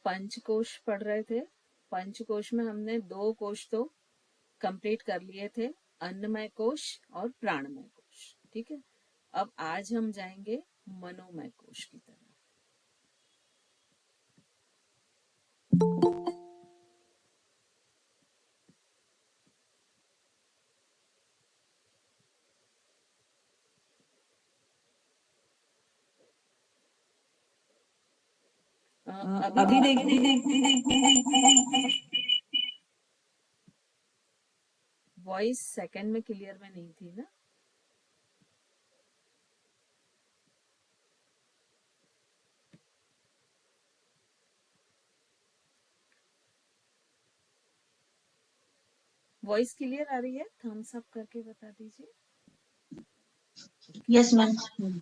पंचकोश पढ़ रहे थे। पंचकोश में हमने 2 कोश तो कंप्लीट कर लिए थे, अन्नमय कोश और प्राणमय कोश। ठीक है, अब आज हम जाएंगे मनोमय कोश की तरफ। अभी वॉइस सेकंड में क्लियर में नहीं थी ना? वॉइस क्लियर आ रही है? थम्स अप करके बता दीजिए। Yes ma'am.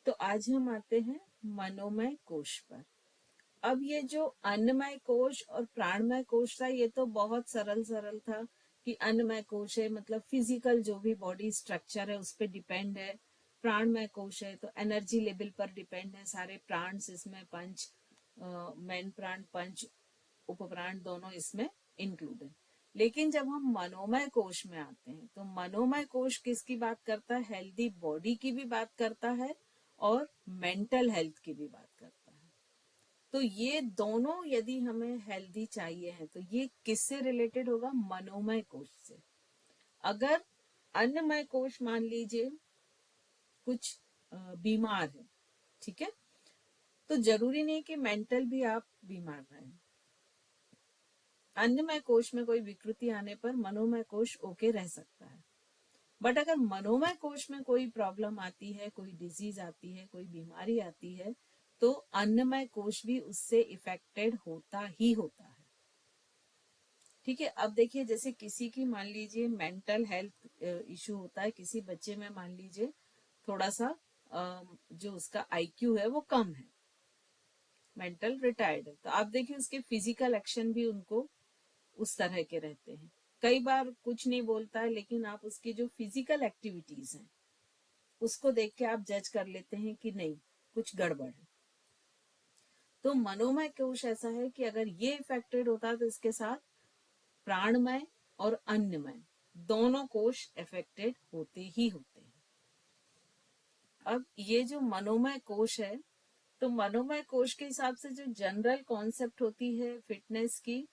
तो आज हम आते हैं मनोमय कोश पर। अब ये जो अन्नमय कोश और प्राणमय कोश था, ये तो बहुत सरल सरल था कि अन्नमय कोश है मतलब फिजिकल जो भी बॉडी स्ट्रक्चर है उस पर डिपेंड है। प्राणमय कोश है तो एनर्जी लेवल पर डिपेंड है। सारे प्राण इसमें पंच, मेन प्राण, पंच उपप्राण दोनों इसमें इंक्लूड है। लेकिन जब हम मनोमय कोश में आते हैं तो मनोमय कोश किसकी बात करता है? हेल्दी बॉडी की भी बात करता है और मेंटल हेल्थ की भी बात करता है। तो ये दोनों यदि हमें हेल्दी चाहिए है तो ये किससे रिलेटेड होगा? मनोमय कोश से। अगर अन्नमय कोश मान लीजिए कुछ बीमार है, ठीक है, तो जरूरी नहीं कि मेंटल भी आप बीमार रहें। अन्नमय कोश में कोई विकृति आने पर मनोमय कोश ओके रह सकता है। बट अगर मनोमय कोश में कोई प्रॉब्लम आती है, कोई डिजीज आती है, कोई बीमारी आती है, तो अन्नमय कोश भी उससे इफेक्टेड होता ही होता है। ठीक है, अब देखिए जैसे किसी की मान लीजिए मेंटल हेल्थ इशू होता है, किसी बच्चे में मान लीजिए थोड़ा सा जो उसका आईक्यू है वो कम है, मेंटल रिटायर्ड है, तो आप देखिए उसके फिजिकल एक्शन भी उनको उस तरह के रहते हैं। कई बार कुछ नहीं बोलता है लेकिन आप उसकी जो फिजिकल एक्टिविटीज हैं उसको देख के आप जज कर लेते हैं कि नहीं कुछ गड़बड़ है। तो मनोमय कोश ऐसा है कि अगर ये इफेक्टेड होता है तो इसके साथ प्राणमय और अन्नमय दोनों कोश इफेक्टेड होते ही होते हैं। अब ये जो मनोमय कोश है, तो मनोमय कोश के हिसाब से जो जनरल कॉन्सेप्ट होती है फिटनेस की,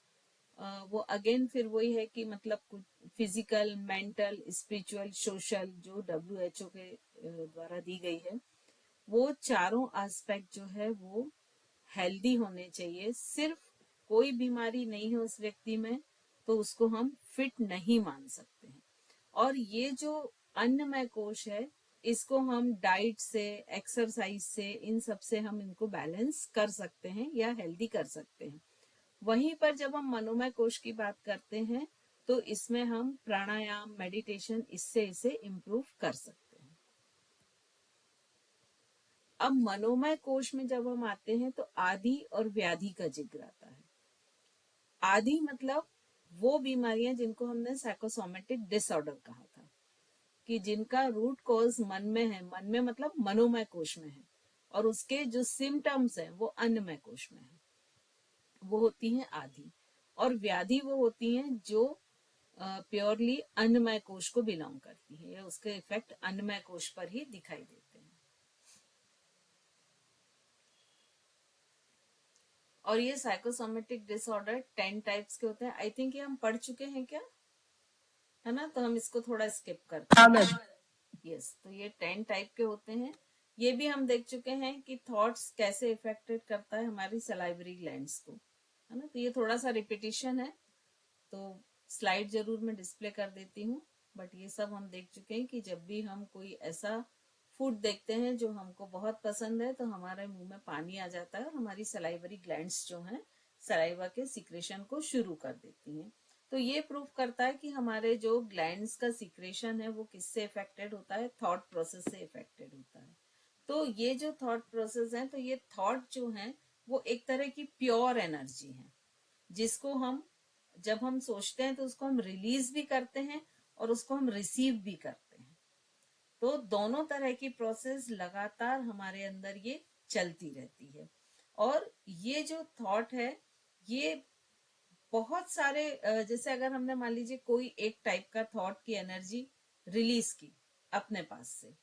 वो अगेन फिर वही है कि मतलब कुछ फिजिकल, मेंटल, स्पिरिचुअल, सोशल जो WHO के द्वारा दी गई है, वो चारों एस्पेक्ट जो है वो हेल्दी होने चाहिए। सिर्फ कोई बीमारी नहीं है उस व्यक्ति में तो उसको हम फिट नहीं मान सकते हैं। और ये जो अन्नमय कोश है इसको हम डाइट से, एक्सरसाइज से, इन सब से हम इनको बैलेंस कर सकते हैं या हेल्दी कर सकते हैं। वहीं पर जब हम मनोमय कोश की बात करते हैं तो इसमें हम प्राणायाम, मेडिटेशन, इससे इसे इम्प्रूव कर सकते हैं। अब मनोमय कोश में जब हम आते हैं तो आदि और व्याधि का जिक्र आता है। आदि मतलब वो बीमारियां जिनको हमने साइकोसोमेटिक डिसऑर्डर कहा था, कि जिनका रूट कॉज मन में है, मन में मतलब मनोमय कोश में है, और उसके जो सिम्टम्स हैं वो अन्नमय कोश में है, वो होती हैं आदि। और व्याधि वो होती हैं जो प्योरली अन्नमय कोश को बिलोंग करती है, या उसके इफेक्ट अन्नमय कोश पर ही दिखाई देते हैं। और ये साइकोसोमेटिक डिसऑर्डर 10 टाइप्स के होते हैं। आई थिंक ये हम पढ़ चुके हैं क्या, है ना? तो हम इसको थोड़ा स्किप करते हैं। यस, तो ये 10 टाइप के होते हैं। ये भी हम देख चुके हैं कि थॉट्स कैसे इफेक्टेड करता है हमारी सलाइवरी ग्लैंड्स को, है ना? तो ये थोड़ा सा रिपीटिशन है, तो स्लाइड जरूर मैं डिस्प्ले कर देती हूँ, बट ये सब हम देख चुके हैं कि जब भी हम कोई ऐसा फूड देखते हैं जो हमको बहुत पसंद है तो हमारे मुंह में पानी आ जाता है और हमारी सलाइवरी ग्लैंड्स जो हैं सलाइवा के सिक्रेशन को शुरू कर देती हैं। तो ये प्रूफ करता है कि हमारे जो ग्लैंड्स का सिक्रेशन है वो किससे इफेक्टेड होता है, थॉट प्रोसेस से इफेक्टेड होता है। तो ये जो थॉट प्रोसेस है, तो ये थॉट जो है वो एक तरह की प्योर एनर्जी है, जिसको हम जब हम सोचते हैं तो उसको हम रिलीज भी करते हैं और उसको हम रिसीव भी करते हैं। तो दोनों तरह की प्रोसेस लगातार हमारे अंदर ये चलती रहती है। और ये जो थॉट है ये बहुत सारे जैसे अगर हमने मान लीजिए कोई एक टाइप का थॉट की एनर्जी रिलीज की अपने पास से,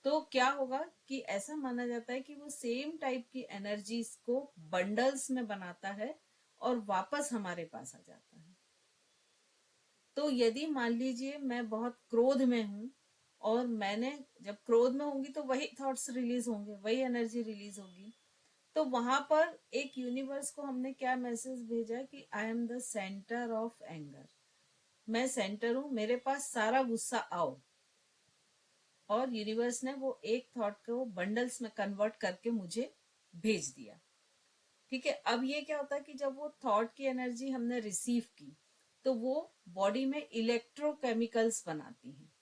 तो क्या होगा कि ऐसा माना जाता है कि वो सेम टाइप की एनर्जीज को बंडल्स में बनाता है और वापस हमारे पास आ जाता है। तो यदि मान लीजिए मैं बहुत क्रोध में हूं और मैंने जब क्रोध में होंगी तो वही थॉट्स रिलीज होंगे, वही एनर्जी रिलीज होगी। तो वहां पर एक यूनिवर्स को हमने क्या मैसेज भेजा कि I am the centre of anger, मैं सेंटर हूं, मेरे पास सारा गुस्सा आओ। और यूनिवर्स ने वो एक थॉट को बंडल्स में कन्वर्ट करके मुझे भेज दिया। ठीक है, अब ये क्या होता है कि जब वो थॉट की एनर्जी हमने रिसीव की तो वो बॉडी में इलेक्ट्रोकेमिकल्स बनाती हैं।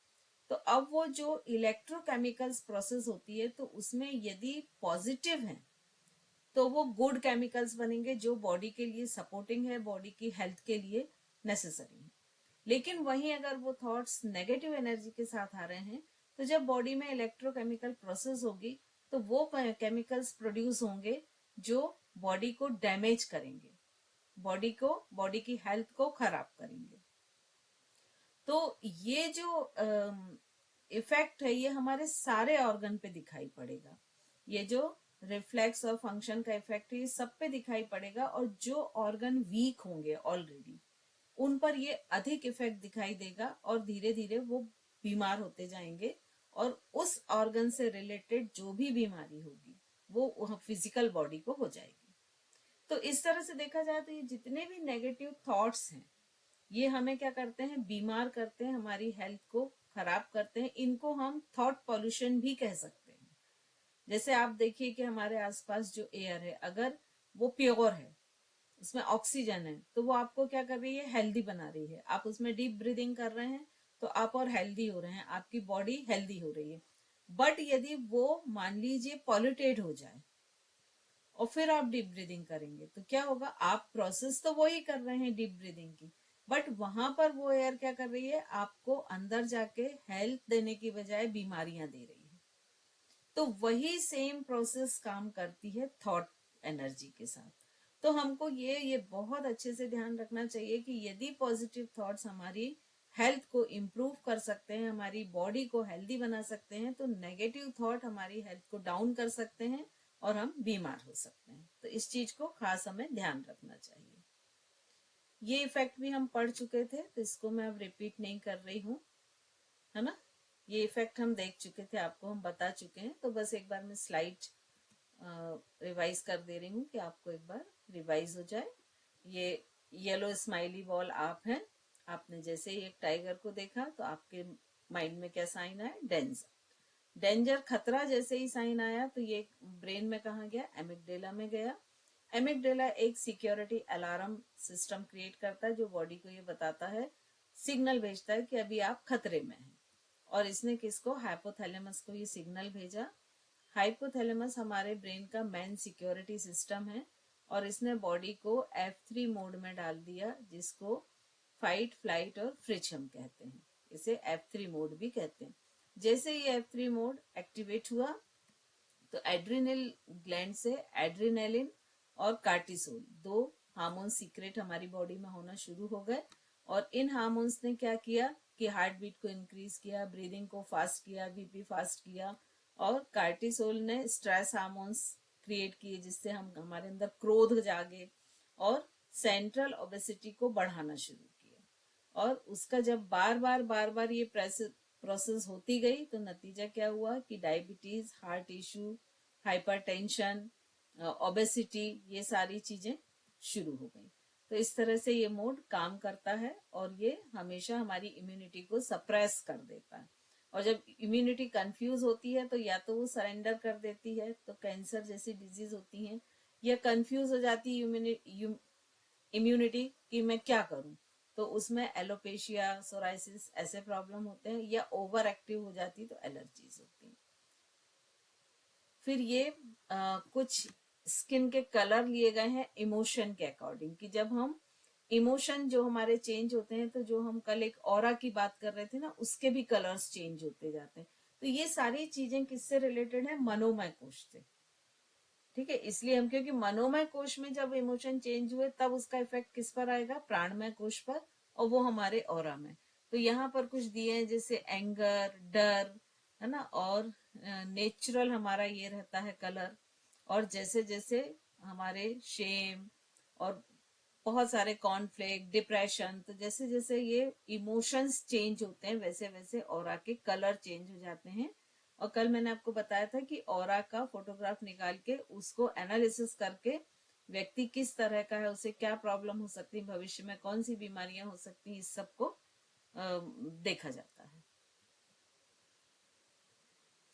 तो अब वो जो इलेक्ट्रोकेमिकल्स प्रोसेस होती है तो उसमें यदि पॉजिटिव है तो वो गुड केमिकल्स बनेंगे जो बॉडी के लिए सपोर्टिंग है, बॉडी की हेल्थ के लिए नेसेसरी है। लेकिन वहीं अगर वो थॉट्स नेगेटिव एनर्जी के साथ आ रहे हैं तो जब बॉडी में इलेक्ट्रोकेमिकल प्रोसेस होगी तो वो केमिकल्स प्रोड्यूस होंगे जो बॉडी को डैमेज करेंगे, बॉडी की हेल्थ को खराब करेंगे। तो ये जो इफेक्ट है ये हमारे सारे ऑर्गन पे दिखाई पड़ेगा। ये जो रिफ्लेक्स और फंक्शन का इफेक्ट है ये सब पे दिखाई पड़ेगा, और जो ऑर्गन वीक होंगे ऑलरेडी उन पर ये अधिक इफेक्ट दिखाई देगा और धीरे धीरे वो बीमार होते जाएंगे और उस ऑर्गन से रिलेटेड जो भी बीमारी होगी वो फिजिकल बॉडी को हो जाएगी। तो इस तरह से देखा जाए तो ये जितने भी नेगेटिव थॉट्स हैं ये हमें क्या करते हैं, बीमार करते हैं, हमारी हेल्थ को खराब करते हैं। इनको हम थॉट पॉल्यूशन भी कह सकते हैं। जैसे आप देखिए कि हमारे आसपास जो एयर है अगर वो प्योर है, उसमें ऑक्सीजन है, तो वो आपको क्या कर रही है, हेल्दी बना रही है। आप उसमें डीप ब्रीदिंग कर रहे हैं तो आप और हेल्दी हो रहे हैं, आपकी बॉडी हेल्दी हो रही है। बट यदि वो मान लीजिए पॉल्यूटेड हो जाए और फिर आप डीप ब्रीदिंग करेंगे तो क्या होगा, आप प्रोसेस तो वही कर रहे हैं डीप ब्रीदिंग की, बट वहां पर वो एयर क्या कर रही है, आपको अंदर जाके हेल्थ देने की बजाय बीमारियां दे रही है। तो वही सेम प्रोसेस काम करती है थॉट एनर्जी के साथ। तो हमको ये बहुत अच्छे से ध्यान रखना चाहिए कि यदि पॉजिटिव थॉट्स हमारी हेल्थ को इम्प्रूव कर सकते हैं, हमारी बॉडी को हेल्दी बना सकते हैं, तो नेगेटिव थॉट हमारी हेल्थ को डाउन कर सकते हैं और हम बीमार हो सकते हैं। तो इस चीज को खास हमें ध्यान रखना चाहिए। ये इफेक्ट भी हम पढ़ चुके थे तो इसको मैं अब रिपीट नहीं कर रही हूँ, है ना। ये इफेक्ट हम देख चुके थे, आपको हम बता चुके हैं। तो बस एक बार मैं स्लाइड रिवाइज कर दे रही हूँ कि आपको एक बार रिवाइज हो जाए। ये येलो स्माइली बॉल आप हैं। आपने जैसे ही एक टाइगर को देखा तो आपके माइंड में क्या साइन आया, डेंजर। डेंजर खतरा जैसे ही साइन आया तो ये ब्रेन में कहा गया, एमिगडेला में गया। एमिगडेला एक सिक्योरिटी अलार्म सिस्टम क्रिएट करता है जो बॉडी को ये बताता है, सिग्नल भेजता है कि अभी आप खतरे में हैं। और इसने किसको, हाइपोथैलेमस को ये सिग्नल भेजा। हाइपोथैलेमस हमारे ब्रेन का मेन सिक्योरिटी सिस्टम है और इसने बॉडी को F3 मोड में डाल दिया, जिसको फाइट फ्लाइट और फ्रिज हम कहते हैं, इसे F3 मोड भी कहते हैं। जैसे ही F3 मोड एक्टिवेट हुआ तो एड्रिनल ग्लैंड से एड्रिनेलिन और कार्टिसोल दो हार्मोन सीक्रेट हमारी बॉडी में होना शुरू हो गए। और इन हार्मोन्स ने क्या किया कि हार्ट बीट को इंक्रीज किया, ब्रीदिंग को फास्ट किया, बीपी फास्ट किया। और कार्टिसोल ने स्ट्रेस हार्मोन्स क्रिएट किए जिससे हम हमारे अंदर क्रोध जागे और सेंट्रल ओबेसिटी को बढ़ाना शुरू किया। और उसका जब बार बार ये प्रोसेस होती गई तो नतीजा क्या हुआ कि diabetes, heart issue, hypertension, obesity, ये सारी चीजें शुरू हो गई। तो इस तरह से ये मोड काम करता है और ये हमेशा हमारी इम्यूनिटी को सप्रेस कर देता है। और जब इम्यूनिटी कंफ्यूज होती है तो या तो वो सरेंडर कर देती है, तो कैंसर जैसी डिजीज होती है, या कंफ्यूज हो जाती है इम्यूनिटी कि मैं क्या करूं, तो उसमें एलोपेशिया, सोराइसिस ऐसे प्रॉब्लम होते हैं, या ओवर एक्टिव हो जाती तो एलर्जीज होती हैं। फिर ये कुछ स्किन के कलर लिए गए हैं इमोशन के अकॉर्डिंग, कि जब हम इमोशन जो हमारे चेंज होते हैं, तो जो हम कल एक ऑरा की बात कर रहे थे ना, उसके भी कलर्स चेंज होते जाते हैं। तो ये सारी चीजें किससे रिलेटेड है? मनोमय कोश से। ठीक है, इसलिए हम, क्योंकि मनोमय कोश में जब इमोशन चेंज हुए तब उसका इफेक्ट किस पर आएगा? प्राणमय कोश पर, और वो हमारे ऑरा में। तो यहाँ पर कुछ दिए हैं जैसे एंगर, डर, है ना, और नेचुरल हमारा ये रहता है कलर। और जैसे जैसे हमारे शेम और बहुत सारे कॉन्फ्लिक्ट, डिप्रेशन, तो जैसे जैसे ये इमोशंस चेंज होते हैं वैसे वैसे ऑरा के कलर चेंज हो जाते हैं। और कल मैंने आपको बताया था कि ऑरा का फोटोग्राफ निकाल के उसको एनालिसिस करके व्यक्ति किस तरह का है, उसे क्या प्रॉब्लम हो सकती है, भविष्य में कौन सी बीमारियां हो सकती हैं, इस सबको देखा जाता है।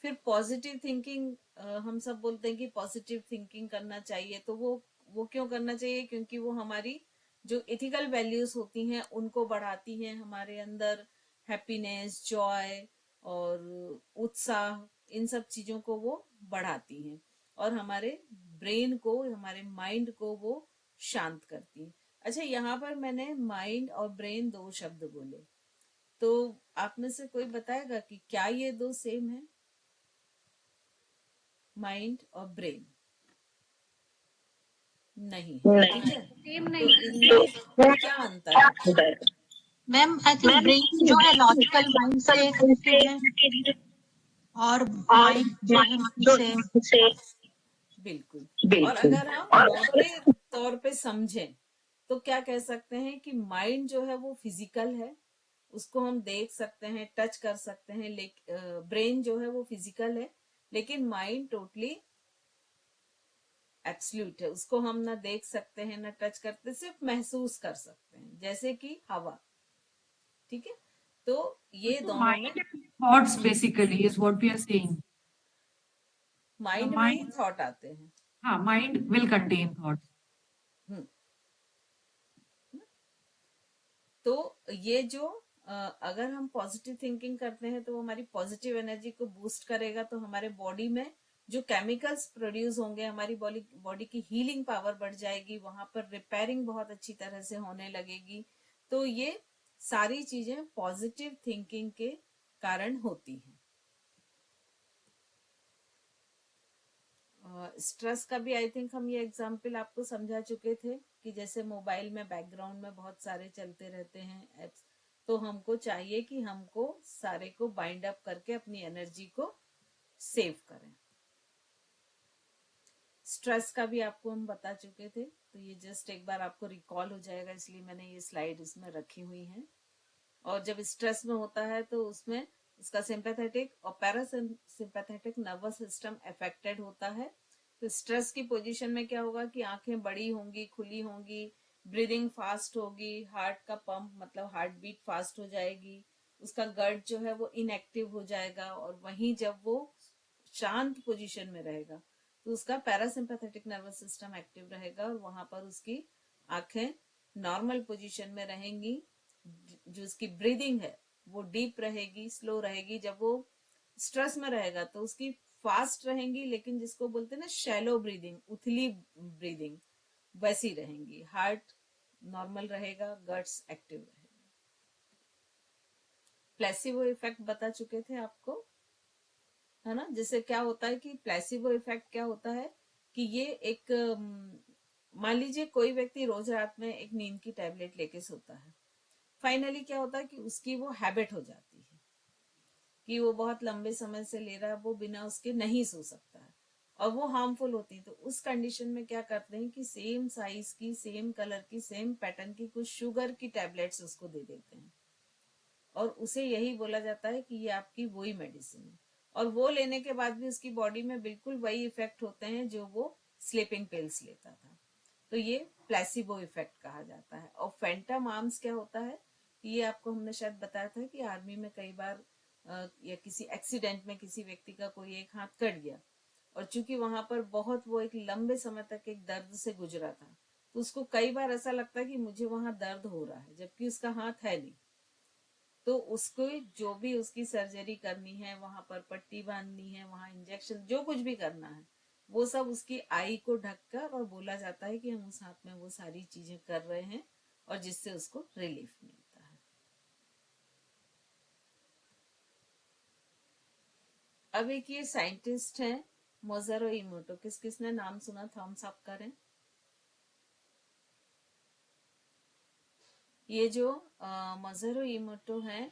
फिर पॉजिटिव थिंकिंग, हम सब बोलते हैं कि पॉजिटिव थिंकिंग करना चाहिए, तो वो क्यों करना चाहिए? क्योंकि वो हमारी जो इथिकल वैल्यूज होती हैं उनको बढ़ाती हैं, हमारे अंदर हैप्पीनेस, जॉय और उत्साह, इन सब चीजों को वो बढ़ाती हैं, और हमारे ब्रेन को, हमारे माइंड को वो शांत करती है। अच्छा, यहाँ पर मैंने माइंड और ब्रेन दो शब्द बोले, तो आप में से कोई बताएगा कि क्या ये दो सेम है? माइंड और ब्रेन नहीं है, ठीक है। सेम तो नहीं इनमें क्या अंतर है? मैम। आई थिंक ब्रेन जो है लॉजिकल माइंड से कनेक्टेड है, और माइंड जो है मन से। बिल्कुल। और अगर हम मोटे तौर पे समझें तो क्या कह सकते हैं कि माइंड जो है वो फिजिकल है, उसको हम देख सकते हैं, टच कर सकते हैं, लेकिन ब्रेन जो है वो फिजिकल है, लेकिन माइंड टोटली एब्सल्यूट है, उसको हम ना देख सकते हैं ना टच करते, सिर्फ महसूस कर सकते हैं, जैसे कि हवा। ठीक है, तो ये दोनों में Thoughts basically is what we are saying. Mind में ही थॉट आते हैं। हाँ, mind will contain thoughts. हम्म, तो ये जो अगर हम पॉजिटिव थिंकिंग करते हैं तो वो हमारी पॉजिटिव एनर्जी को बूस्ट करेगा, तो हमारे बॉडी में जो केमिकल्स प्रोड्यूस होंगे, हमारी बॉडी की हीलिंग पावर बढ़ जाएगी, वहां पर रिपेयरिंग बहुत अच्छी तरह से होने लगेगी। तो ये सारी चीजें पॉजिटिव थिंकिंग के कारण होती हैं। स्ट्रेस का भी आई थिंक हम ये एग्जाम्पल आपको समझा चुके थे, कि जैसे मोबाइल में बैकग्राउंड में बहुत सारे चलते रहते हैं एप्स, तो हमको चाहिए कि हमको सारे को बाइंड अप करके अपनी एनर्जी को सेव करें। स्ट्रेस का भी आपको हम बता चुके थे, तो ये जस्ट एक बार आपको रिकॉल हो जाएगा, इसलिए मैंने ये स्लाइड इसमें रखी हुई है। और जब स्ट्रेस में होता है तो उसमें उसका सिंपैथेटिक और पैरासिम्पैथेटिक नर्वस सिस्टम अफेक्टेड होता है। तो स्ट्रेस की पोजीशन में क्या होगा कि आंखें बड़ी होंगी, खुली होंगी, ब्रीदिंग फास्ट होगी, हार्ट का पंप मतलब हार्ट बीट फास्ट हो जाएगी, उसका गट जो है वो इनएक्टिव हो जाएगा। और वहीं जब वो शांत पोजीशन में रहेगा तो उसका पैरासिम्पैथेटिक नर्वस सिस्टम एक्टिव रहेगा, और वहां पर उसकी आंखें नॉर्मल पोजीशन में रहेंगी, जो उसकी ब्रीदिंग है वो डीप रहेगी, स्लो रहेगी। जब वो स्ट्रेस में रहेगा तो उसकी फास्ट रहेंगी, लेकिन जिसको बोलते हैं ना शैलो ब्रीदिंग, उथली ब्रीदिंग, वैसी रहेंगी। हार्ट नॉर्मल रहेगा, गट्स एक्टिव रहेगा। प्लेसिबो इफेक्ट बता चुके थे आपको, है ना। जिससे क्या होता है कि प्लेसिबो इफेक्ट क्या होता है कि ये एक मान लीजिए कोई व्यक्ति रोज रात में एक नींद की टैबलेट लेके सोता है, फाइनली क्या होता है कि उसकी वो हैबिट हो जाती है कि वो बहुत लंबे समय से ले रहा है, वो बिना उसके नहीं सो सकता है, और वो हार्मफुल होती है। तो उस कंडीशन में क्या करते हैं कि सेम साइज की, सेम कलर की, सेम पैटर्न की कुछ शुगर की टैबलेट्स उसको दे देते हैं, और उसे यही बोला जाता है कि ये आपकी वही मेडिसिन है। और वो लेने के बाद भी उसकी बॉडी में बिल्कुल वही इफेक्ट होते हैं जो वो स्लीपिंग पिल्स लेता था। तो ये प्लेसिबो इफेक्ट कहा जाता है। और फैंटम आर्म्स क्या होता है, ये आपको हमने शायद बताया था कि आर्मी में कई बार या किसी एक्सीडेंट में किसी व्यक्ति का कोई एक हाथ कट गया, और चूंकि वहां पर बहुत वो एक लंबे समय तक एक दर्द से गुजरा था, तो उसको कई बार ऐसा लगता है कि मुझे वहां दर्द हो रहा है, जबकि उसका हाथ है नहीं। तो उसको जो भी उसकी सर्जरी करनी है, वहां पर पट्टी बांधनी है, वहां इंजेक्शन जो कुछ भी करना है, वो सब उसकी आई को ढककर, और बोला जाता है कि हम उस हाथ में वो सारी चीजें कर रहे हैं, और जिससे उसको रिलीफ मिलता है। अब एक ये साइंटिस्ट है मोज़ारो इमोटो, किस किसने नाम सुना, थम्स अप करें। ये जो मोज़ारो इमोटो है,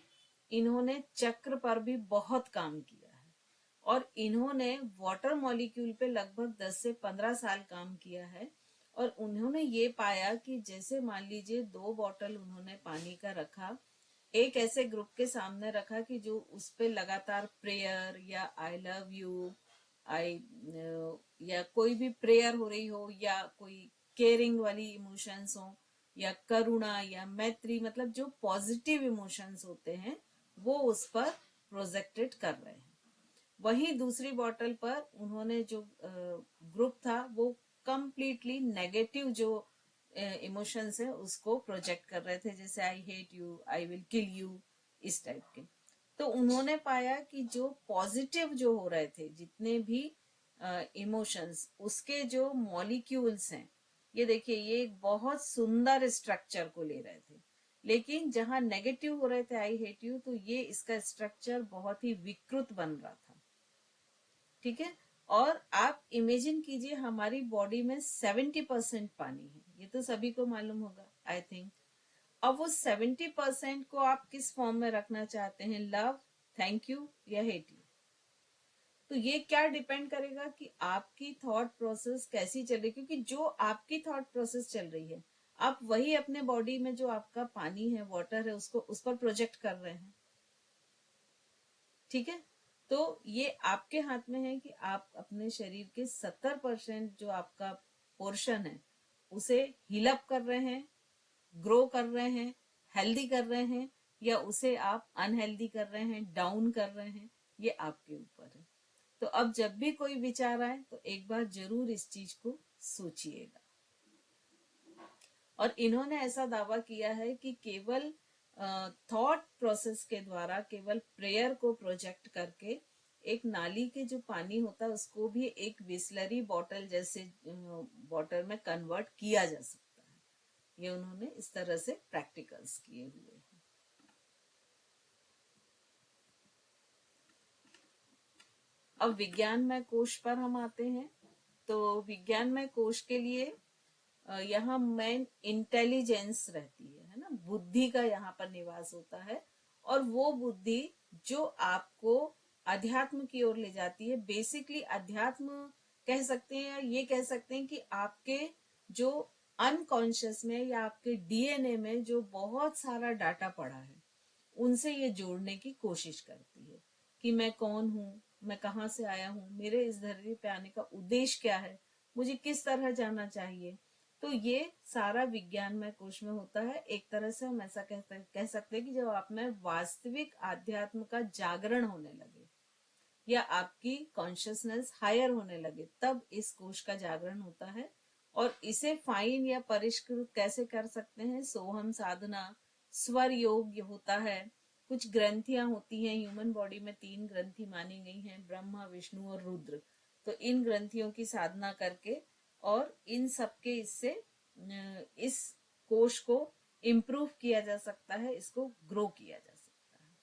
इन्होंने चक्र पर भी बहुत काम किया है, और इन्होंने वाटर मॉलिक्यूल पे लगभग 10 से 15 साल काम किया है। और उन्होंने ये पाया कि जैसे मान लीजिए 2 बॉटल उन्होंने पानी का रखा, एक ऐसे ग्रुप के सामने रखा कि जो उस पे लगातार प्रेयर या आई लव यू, आई या कोई भी प्रेयर हो रही हो, या कोई केयरिंग वाली इमोशंस हो, या करुणा या मैत्री, मतलब जो पॉजिटिव इमोशंस होते हैं वो उस पर प्रोजेक्टेड कर रहे हैं। वही दूसरी बॉटल पर उन्होंने जो ग्रुप था वो कंप्लीटली नेगेटिव जो इमोशंस है उसको प्रोजेक्ट कर रहे थे, जैसे I hate you, I will kill you, इस टाइप के। तो उन्होंने पाया कि जो पॉजिटिव जो हो रहे थे, जितने भी इमोशंस, उसके जो मॉलिक्यूल्स हैं, ये देखिए ये एक बहुत सुंदर स्ट्रक्चर को ले रहे थे, लेकिन जहां नेगेटिव हो रहे थे आई हेट यू, तो ये इसका स्ट्रक्चर बहुत ही विकृत बन रहा था। ठीक है। और आप इमेजिन कीजिए हमारी बॉडी में 70% पानी है, ये तो सभी को मालूम होगा आई थिंक। अब वो 70% को आप किस फॉर्म में रखना चाहते हैं, लव, थैंक यू या हेट यू। तो ये क्या डिपेंड करेगा कि आपकी थॉट प्रोसेस कैसी चल रही, क्योंकि जो आपकी थॉट प्रोसेस चल रही है, आप वही अपने बॉडी में जो आपका पानी है, वाटर है, उसको उस पर प्रोजेक्ट कर रहे हैं। ठीक है। तो ये आपके हाथ में है कि आप अपने शरीर के 70% जो आपका पोर्शन है उसे हीलअप कर रहे हैं, ग्रो कर रहे हैं, हेल्दी कर रहे हैं, या उसे आप अनहेल्दी कर रहे हैं, डाउन कर रहे हैं, ये आपके ऊपर है। तो अब जब भी कोई विचार आए तो एक बार जरूर इस चीज को सोचिएगा। और इन्होंने ऐसा दावा किया है कि केवल थॉट प्रोसेस के द्वारा, केवल प्रेयर को प्रोजेक्ट करके, एक नाली के जो पानी होता है उसको भी एक बिस्लरी बॉटल जैसे बॉटल में कन्वर्ट किया जा सकता है। ये उन्होंने इस तरह से प्रैक्टिकल्स किए हुए हैं। अब विज्ञानमय कोश पर हम आते हैं। तो विज्ञानमय कोश के लिए यहाँ मेन इंटेलिजेंस रहती है ना, बुद्धि का यहाँ पर निवास होता है। और वो बुद्धि जो आपको अध्यात्म की ओर ले जाती है। बेसिकली अध्यात्म कह सकते हैं, या ये कह सकते हैं कि आपके जो अनकॉन्शियस में या आपके डीएनए में जो बहुत सारा डाटा पड़ा है, उनसे ये जोड़ने की कोशिश करती है कि मैं कौन हूँ, मैं कहाँ से आया हूँ, मेरे इस धरती पे आने का उद्देश्य क्या है, मुझे किस तरह जाना चाहिए। तो ये सारा विज्ञानमय कोश में होता है। एक तरह से हम ऐसा कह सकते हैं कि जब आप में वास्तविक आध्यात्म का जागरण होने लगे, या आपकी कॉन्शियसनेस हायर होने लगे, तब इस कोश का जागरण होता है। और इसे फाइन या परिष्कृत कैसे कर सकते हैं, सोहम साधना, स्वर योग होता है, कुछ ग्रंथियां होती हैं। ह्यूमन बॉडी में 3 ग्रंथि मानी गई हैं, ब्रह्मा, विष्णु और रुद्र। तो इन ग्रंथियों की साधना करके और इन सबके इससे इस कोश को इम्प्रूव किया जा सकता है, इसको ग्रो किया जा सकता है।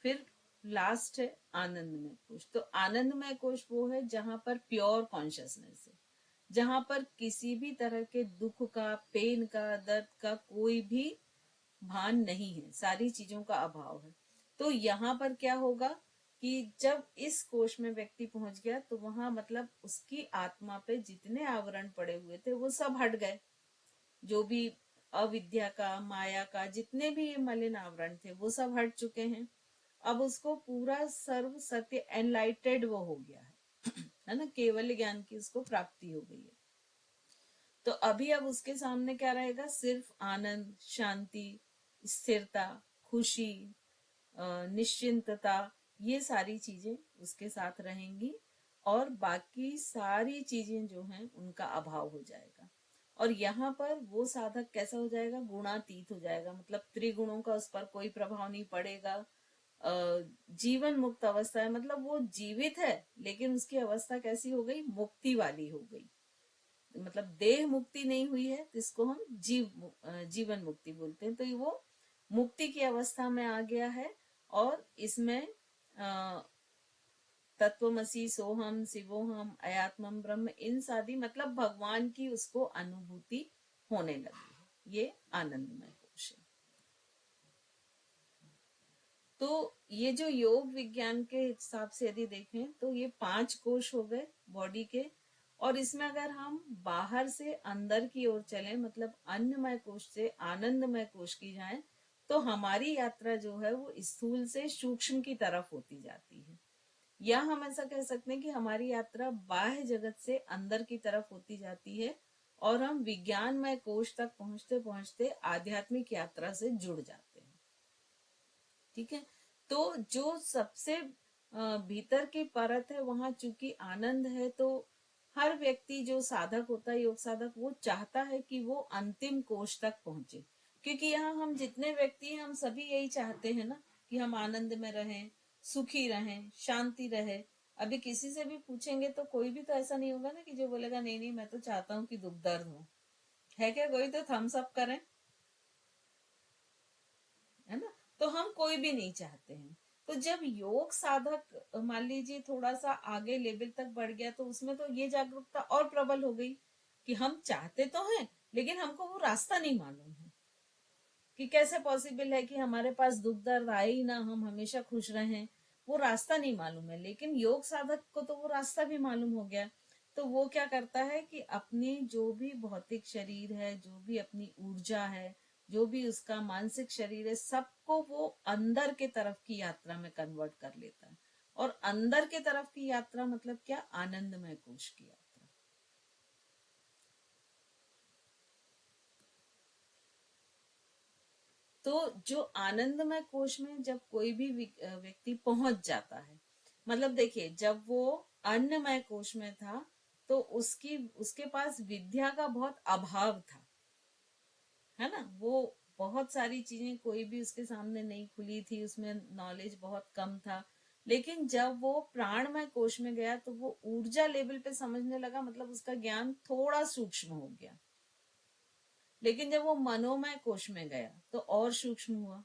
फिर लास्ट है आनंदमय कोश। तो आनंदमय कोश वो है जहां पर प्योर कॉन्शियसनेस है, जहां पर किसी भी तरह के दुख का, पेन का, दर्द का कोई भी भान नहीं है, सारी चीजों का अभाव है। तो यहाँ पर क्या होगा कि जब इस कोश में व्यक्ति पहुंच गया, तो वहां मतलब उसकी आत्मा पे जितने आवरण पड़े हुए थे वो सब हट गए। जो भी अविद्या का, माया का, जितने भी ये मलिन आवरण थे वो सब हट चुके हैं। अब उसको पूरा सर्व सत्य एनलाइटेड वो हो गया है। है ना, केवल ज्ञान की उसको प्राप्ति हो गई है। तो अभी अब उसके सामने क्या रहेगा, सिर्फ आनंद, शांति, स्थिरता, खुशी, निश्चिंतता, ये सारी चीजें उसके साथ रहेंगी और बाकी सारी चीजें जो हैं उनका अभाव हो जाएगा। और यहाँ पर वो साधक कैसा हो जाएगा, गुणातीत हो जाएगा, मतलब त्रिगुणों का उस पर कोई प्रभाव नहीं पड़ेगा। जीवन मुक्त अवस्था है, मतलब वो जीवित है लेकिन उसकी अवस्था कैसी हो गई, मुक्ति वाली हो गई। मतलब देह मुक्ति नहीं हुई है तो इसको हम जीवन मुक्ति बोलते हैं। तो ये वो मुक्ति की अवस्था में आ गया है और इसमें तत्वमसी, सोहम, शिवोहम, अयात्मम ब्रह्म, इन सारी मतलब भगवान की उसको अनुभूति होने लगी है। ये आनंदमय कोश है। तो ये जो योग विज्ञान के हिसाब से यदि देखें तो ये 5 कोश हो गए बॉडी के, और इसमें अगर हम बाहर से अंदर की ओर चलें, मतलब अन्नमय कोश से आनंदमय कोश की जाए, तो हमारी यात्रा जो है वो स्थूल से सूक्ष्म की तरफ होती जाती है। या हम ऐसा कह सकते हैं कि हमारी यात्रा बाह्य जगत से अंदर की तरफ होती जाती है और हम विज्ञानमय कोश तक पहुंचते पहुंचते आध्यात्मिक यात्रा से जुड़ जाते हैं। ठीक है, तो जो सबसे भीतर की परत है वहां चूंकि आनंद है, तो हर व्यक्ति जो साधक होता है, योग साधक, वो चाहता है कि वो अंतिम कोश तक पहुंचे, क्योंकि यहाँ हम जितने व्यक्ति हैं हम सभी यही चाहते हैं ना कि हम आनंद में रहें, सुखी रहें, शांति रहे। अभी किसी से भी पूछेंगे तो कोई भी तो ऐसा नहीं होगा ना कि जो बोलेगा नहीं नहीं मैं तो चाहता हूँ कि दुख दर्द हो, है क्या? कोई तो थम्स अप करें, है ना? तो हम कोई भी नहीं चाहते हैं। तो जब योग साधक मान लीजिए थोड़ा सा आगे लेवल तक बढ़ गया तो उसमें तो ये जागरूकता और प्रबल हो गई कि हम चाहते तो हैं लेकिन हमको वो रास्ता नहीं मालूम है कि कैसे पॉसिबल है कि हमारे पास दुख दर्द आए ही ना, हम हमेशा खुश रहें। वो रास्ता नहीं मालूम है, लेकिन योग साधक को तो वो रास्ता भी मालूम हो गया। तो वो क्या करता है कि अपनी जो भी भौतिक शरीर है, जो भी अपनी ऊर्जा है, जो भी उसका मानसिक शरीर है, सबको वो अंदर के तरफ की यात्रा में कन्वर्ट कर लेता है। और अंदर के तरफ की यात्रा मतलब क्या, आनंदमय कोश की यात्रा। तो जो आनंदमय कोश में जब कोई भी व्यक्ति पहुंच जाता है, मतलब देखिए जब वो अन्नमय कोश में था तो उसके पास विद्या का बहुत अभाव था, है ना? वो बहुत सारी चीजें कोई भी उसके सामने नहीं खुली थी, उसमें नॉलेज बहुत कम था। लेकिन जब वो प्राणमय कोश में गया तो वो ऊर्जा लेवल पे समझने लगा, मतलब उसका ज्ञान थोड़ा सूक्ष्म हो गया। लेकिन जब वो मनोमय कोश में गया तो और सूक्ष्म हुआ,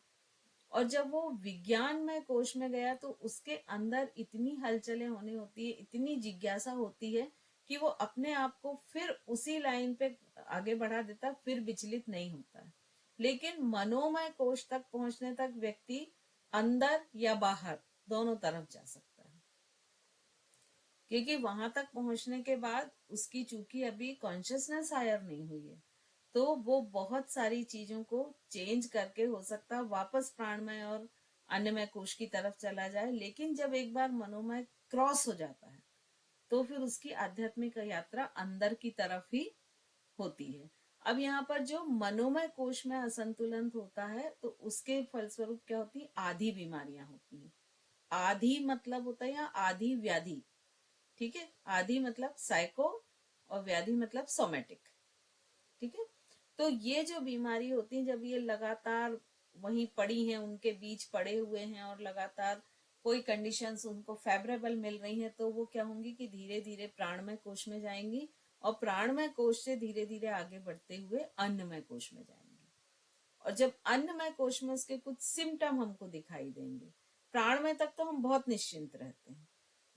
और जब वो विज्ञानमय कोश में गया तो उसके अंदर इतनी हलचलें होने होती है, इतनी जिज्ञासा होती है कि वो अपने आप को फिर उसी लाइन पे आगे बढ़ा देता, फिर विचलित नहीं होता है। लेकिन मनोमय कोश तक पहुंचने तक व्यक्ति अंदर या बाहर दोनों तरफ जा सकता है, क्योंकि वहां तक पहुंचने के बाद उसकी चूंकि अभी कॉन्शियसनेस हायर नहीं हुई है, तो वो बहुत सारी चीजों को चेंज करके हो सकता है वापस प्राणमय और अन्नमय कोश की तरफ चला जाए। लेकिन जब एक बार मनोमय क्रॉस हो जाता है तो फिर उसकी आध्यात्मिक यात्रा अंदर की तरफ ही होती है। अब यहाँ पर जो मनोमय कोश में असंतुलन होता है तो उसके फलस्वरूप क्या होती है, आधी बीमारियां होती हैं। आधी मतलब होता है यहाँ आधी व्याधि, ठीक है? आधी मतलब साइको और व्याधि मतलब सोमेटिक, ठीक है? तो ये जो बीमारी होती है, जब ये लगातार वहीं पड़ी हैं, उनके बीच पड़े हुए हैं और लगातार कोई कंडीशंस उनको फेवरेबल मिल रही हैं, तो वो क्या होंगी कि धीरे धीरे प्राणमय कोश में जाएंगी और प्राणमय कोश से धीरे धीरे आगे बढ़ते हुए अन्नमय कोश में जाएंगी। और जब अन्नमय कोश में उसके कुछ सिम्टम हमको दिखाई देंगे, प्राणमय तक तो हम बहुत निश्चिंत रहते हैं,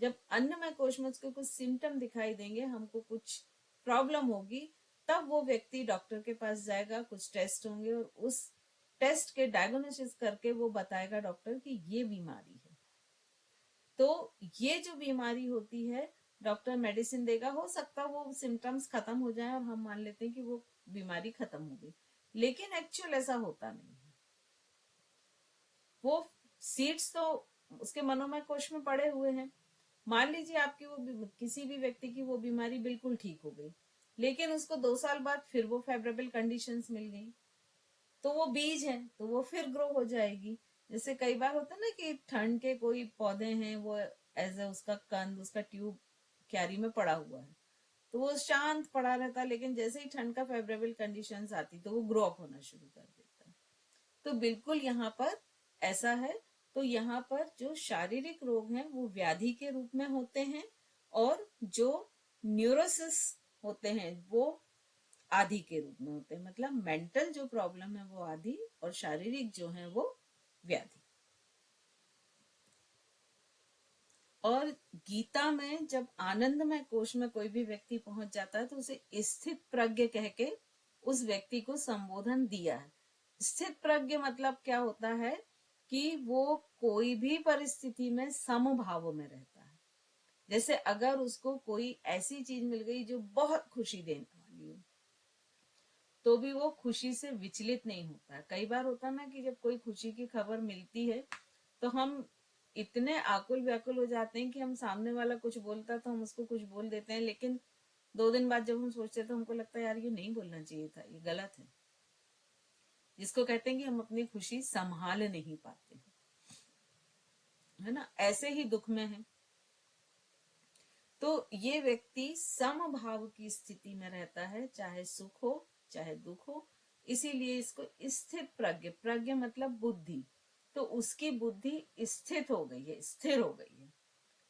जब अन्नमय कोश में उसके कुछ सिम्टम दिखाई देंगे, हमको कुछ प्रॉब्लम होगी, तब वो व्यक्ति डॉक्टर के पास जाएगा, कुछ टेस्ट होंगे और उस टेस्ट के डायग्नोसिस करके वो बताएगा डॉक्टर कि ये बीमारी है। तो ये जो बीमारी होती है, डॉक्टर मेडिसिन देगा, हो सकता है वो सिम्टम्स खत्म हो जाए और हम मान लेते हैं कि वो बीमारी खत्म हो गई, लेकिन एक्चुअल ऐसा होता नहीं है। वो सीड्स तो उसके मनोमय कोश में पड़े हुए हैं, मान लीजिए आपकी किसी भी व्यक्ति की वो बीमारी बिल्कुल ठीक हो गई, लेकिन उसको 2 साल बाद फिर वो फेवरेबल कंडीशंस मिल गई, तो वो बीज है तो वो फिर ग्रो हो जाएगी। जैसे कई बार होता है ना कि ठंड के कोई पौधे हैं, वो एज ए उसका कंद, उसका ट्यूब क्यारी में पड़ा हुआ है, तो वो शांत पड़ा रहता है, लेकिन जैसे ही ठंड का फेवरेबल कंडीशंस आती तो वो ग्रो अप होना शुरू कर देता है। तो बिल्कुल यहाँ पर ऐसा है। तो यहाँ पर जो शारीरिक रोग हैं वो व्याधि के रूप में होते हैं, और जो न्यूरोसिस होते हैं वो आदि के रूप में होते हैं। मतलब मेंटल जो प्रॉब्लम है वो आदि, और शारीरिक जो है वो व्याधि। और गीता में जब आनंदमय कोश में कोई भी व्यक्ति पहुंच जाता है तो उसे स्थित प्रज्ञ कह के उस व्यक्ति को संबोधन दिया है। स्थित प्रज्ञ मतलब क्या होता है कि वो कोई भी परिस्थिति में समभाव में रहता है। जैसे अगर उसको कोई ऐसी चीज मिल गई जो बहुत खुशी देने वाली हो, तो भी वो खुशी से विचलित नहीं होता। कई बार होता ना कि जब कोई खुशी की खबर मिलती है तो हम इतने आकुल व्याकुल हो जाते हैं कि हम सामने वाला कुछ बोलता तो हम उसको कुछ बोल देते हैं, लेकिन 2 दिन बाद जब हम सोचते हैं तो हमको लगता है यार ये नहीं बोलना चाहिए था, ये गलत है। जिसको कहते हैं कि हम अपनी खुशी संभाल नहीं पाते, है ना, ऐसे ही दुख में है। तो ये व्यक्ति समभाव की स्थिति में रहता है, चाहे सुख हो चाहे दुख हो। इसीलिए इसको स्थित प्रज्ञ, प्रज्ञ मतलब बुद्धि, तो उसकी बुद्धि स्थित हो गई है, स्थिर हो गई है।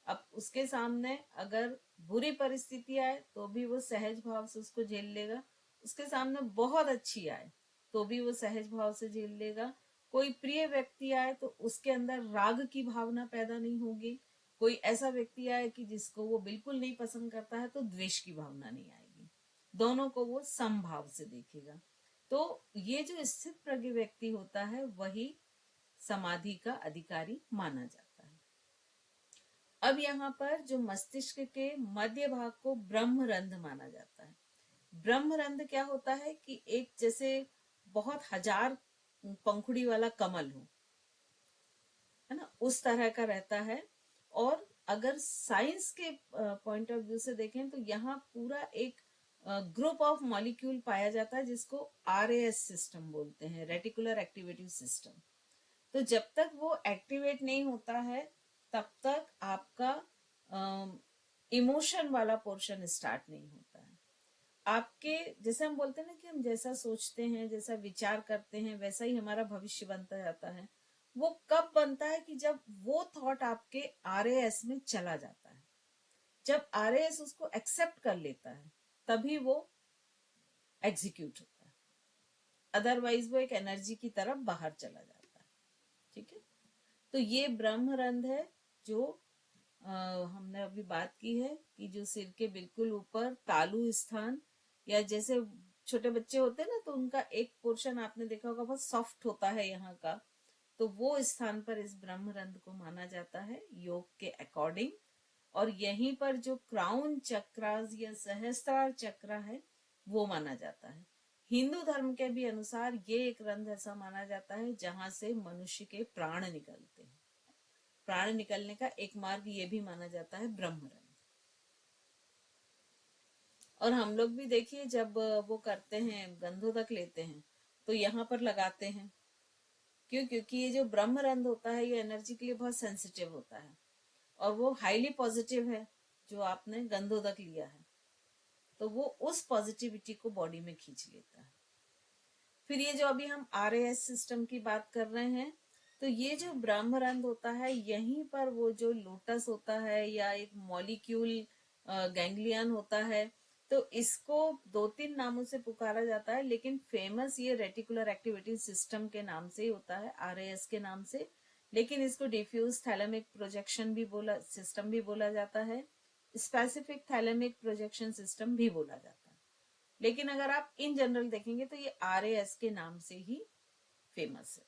अब उसके सामने अगर बुरी परिस्थिति आए तो भी वो सहज भाव से उसको झेल लेगा, उसके सामने बहुत अच्छी आए तो भी वो सहज भाव से झेल लेगा। कोई प्रिय व्यक्ति आए तो उसके अंदर राग की भावना पैदा नहीं होगी। कोई ऐसा व्यक्ति आए कि जिसको वो बिल्कुल नहीं पसंद करता है तो द्वेष की भावना नहीं आएगी। दोनों को वो समभाव से देखेगा। तो ये जो स्थित प्रज्ञ व्यक्ति होता है वही समाधि का अधिकारी माना जाता है। अब यहाँ पर जो मस्तिष्क के मध्य भाग को ब्रह्मरंध्र माना जाता है। ब्रह्मरंध्र क्या होता है कि एक जैसे बहुत हजार पंखुड़ी वाला कमल हो, है ना, उस तरह का रहता है। और अगर साइंस के पॉइंट ऑफ व्यू से देखें तो यहाँ पूरा एक ग्रुप ऑफ मॉलिक्यूल पाया जाता है जिसको RAS सिस्टम बोलते हैं, रेटिकुलर एक्टिवेटिव सिस्टम। तो जब तक वो एक्टिवेट नहीं होता है तब तक आपका इमोशन वाला पोर्शन स्टार्ट नहीं होता है। आपके जैसे हम बोलते हैं ना कि हम जैसा सोचते हैं, जैसा विचार करते हैं, वैसा ही हमारा भविष्य बनता जाता है। वो कब बनता है कि जब वो थॉट आपके RAS में चला जाता है, जब RAS उसको एक्सेप्ट कर लेता है तभी वो एग्जीक्यूट होता है। अदरवाइज वो एक एनर्जी की तरफ बाहर चला जाता है। ठीक है, तो ये ब्रह्मरंध्र है जो हमने अभी बात की है कि जो सिर के बिल्कुल ऊपर तालु स्थान, या जैसे छोटे बच्चे होते हैं ना तो उनका एक पोर्शन आपने देखा होगा बहुत सॉफ्ट होता है यहाँ का, तो वो स्थान पर इस ब्रह्मरंध्र को माना जाता है योग के अकॉर्डिंग। और यहीं पर जो क्राउन चक्रास या सहस्त्रार चक्र है वो माना जाता है। हिंदू धर्म के भी अनुसार ये एक रंध्र ऐसा माना जाता है जहां से मनुष्य के प्राण निकलते हैं। प्राण निकलने का एक मार्ग ये भी माना जाता है ब्रह्मरंध्र। और हम लोग भी देखिए जब वो करते हैं, गंधोदक लेते हैं तो यहाँ पर लगाते हैं। क्यों? क्योंकि ये जो ब्रह्मरंध्र होता है ये एनर्जी के लिए बहुत सेंसिटिव होता है और वो हाईली पॉजिटिव है। जो आपने गंधोदक लिया है तो वो उस पॉजिटिविटी को बॉडी में खींच लेता है। फिर ये जो अभी हम RAS सिस्टम की बात कर रहे हैं, तो ये जो ब्रह्मरंध्र होता है यहीं पर वो जो लोटस होता है या एक मॉलिक्यूल गैंग्लियन होता है, तो इसको 2-3 नामों से पुकारा जाता है, लेकिन फेमस ये रेटिकुलर एक्टिविटी सिस्टम के नाम से ही होता है, RAS के नाम से। लेकिन इसको डिफ्यूज थैलेमिक प्रोजेक्शन भी बोला, सिस्टम भी बोला जाता है, स्पेसिफिक थैलेमिक प्रोजेक्शन सिस्टम भी बोला जाता है। लेकिन अगर आप इन जनरल देखेंगे तो ये RAS के नाम से ही फेमस है।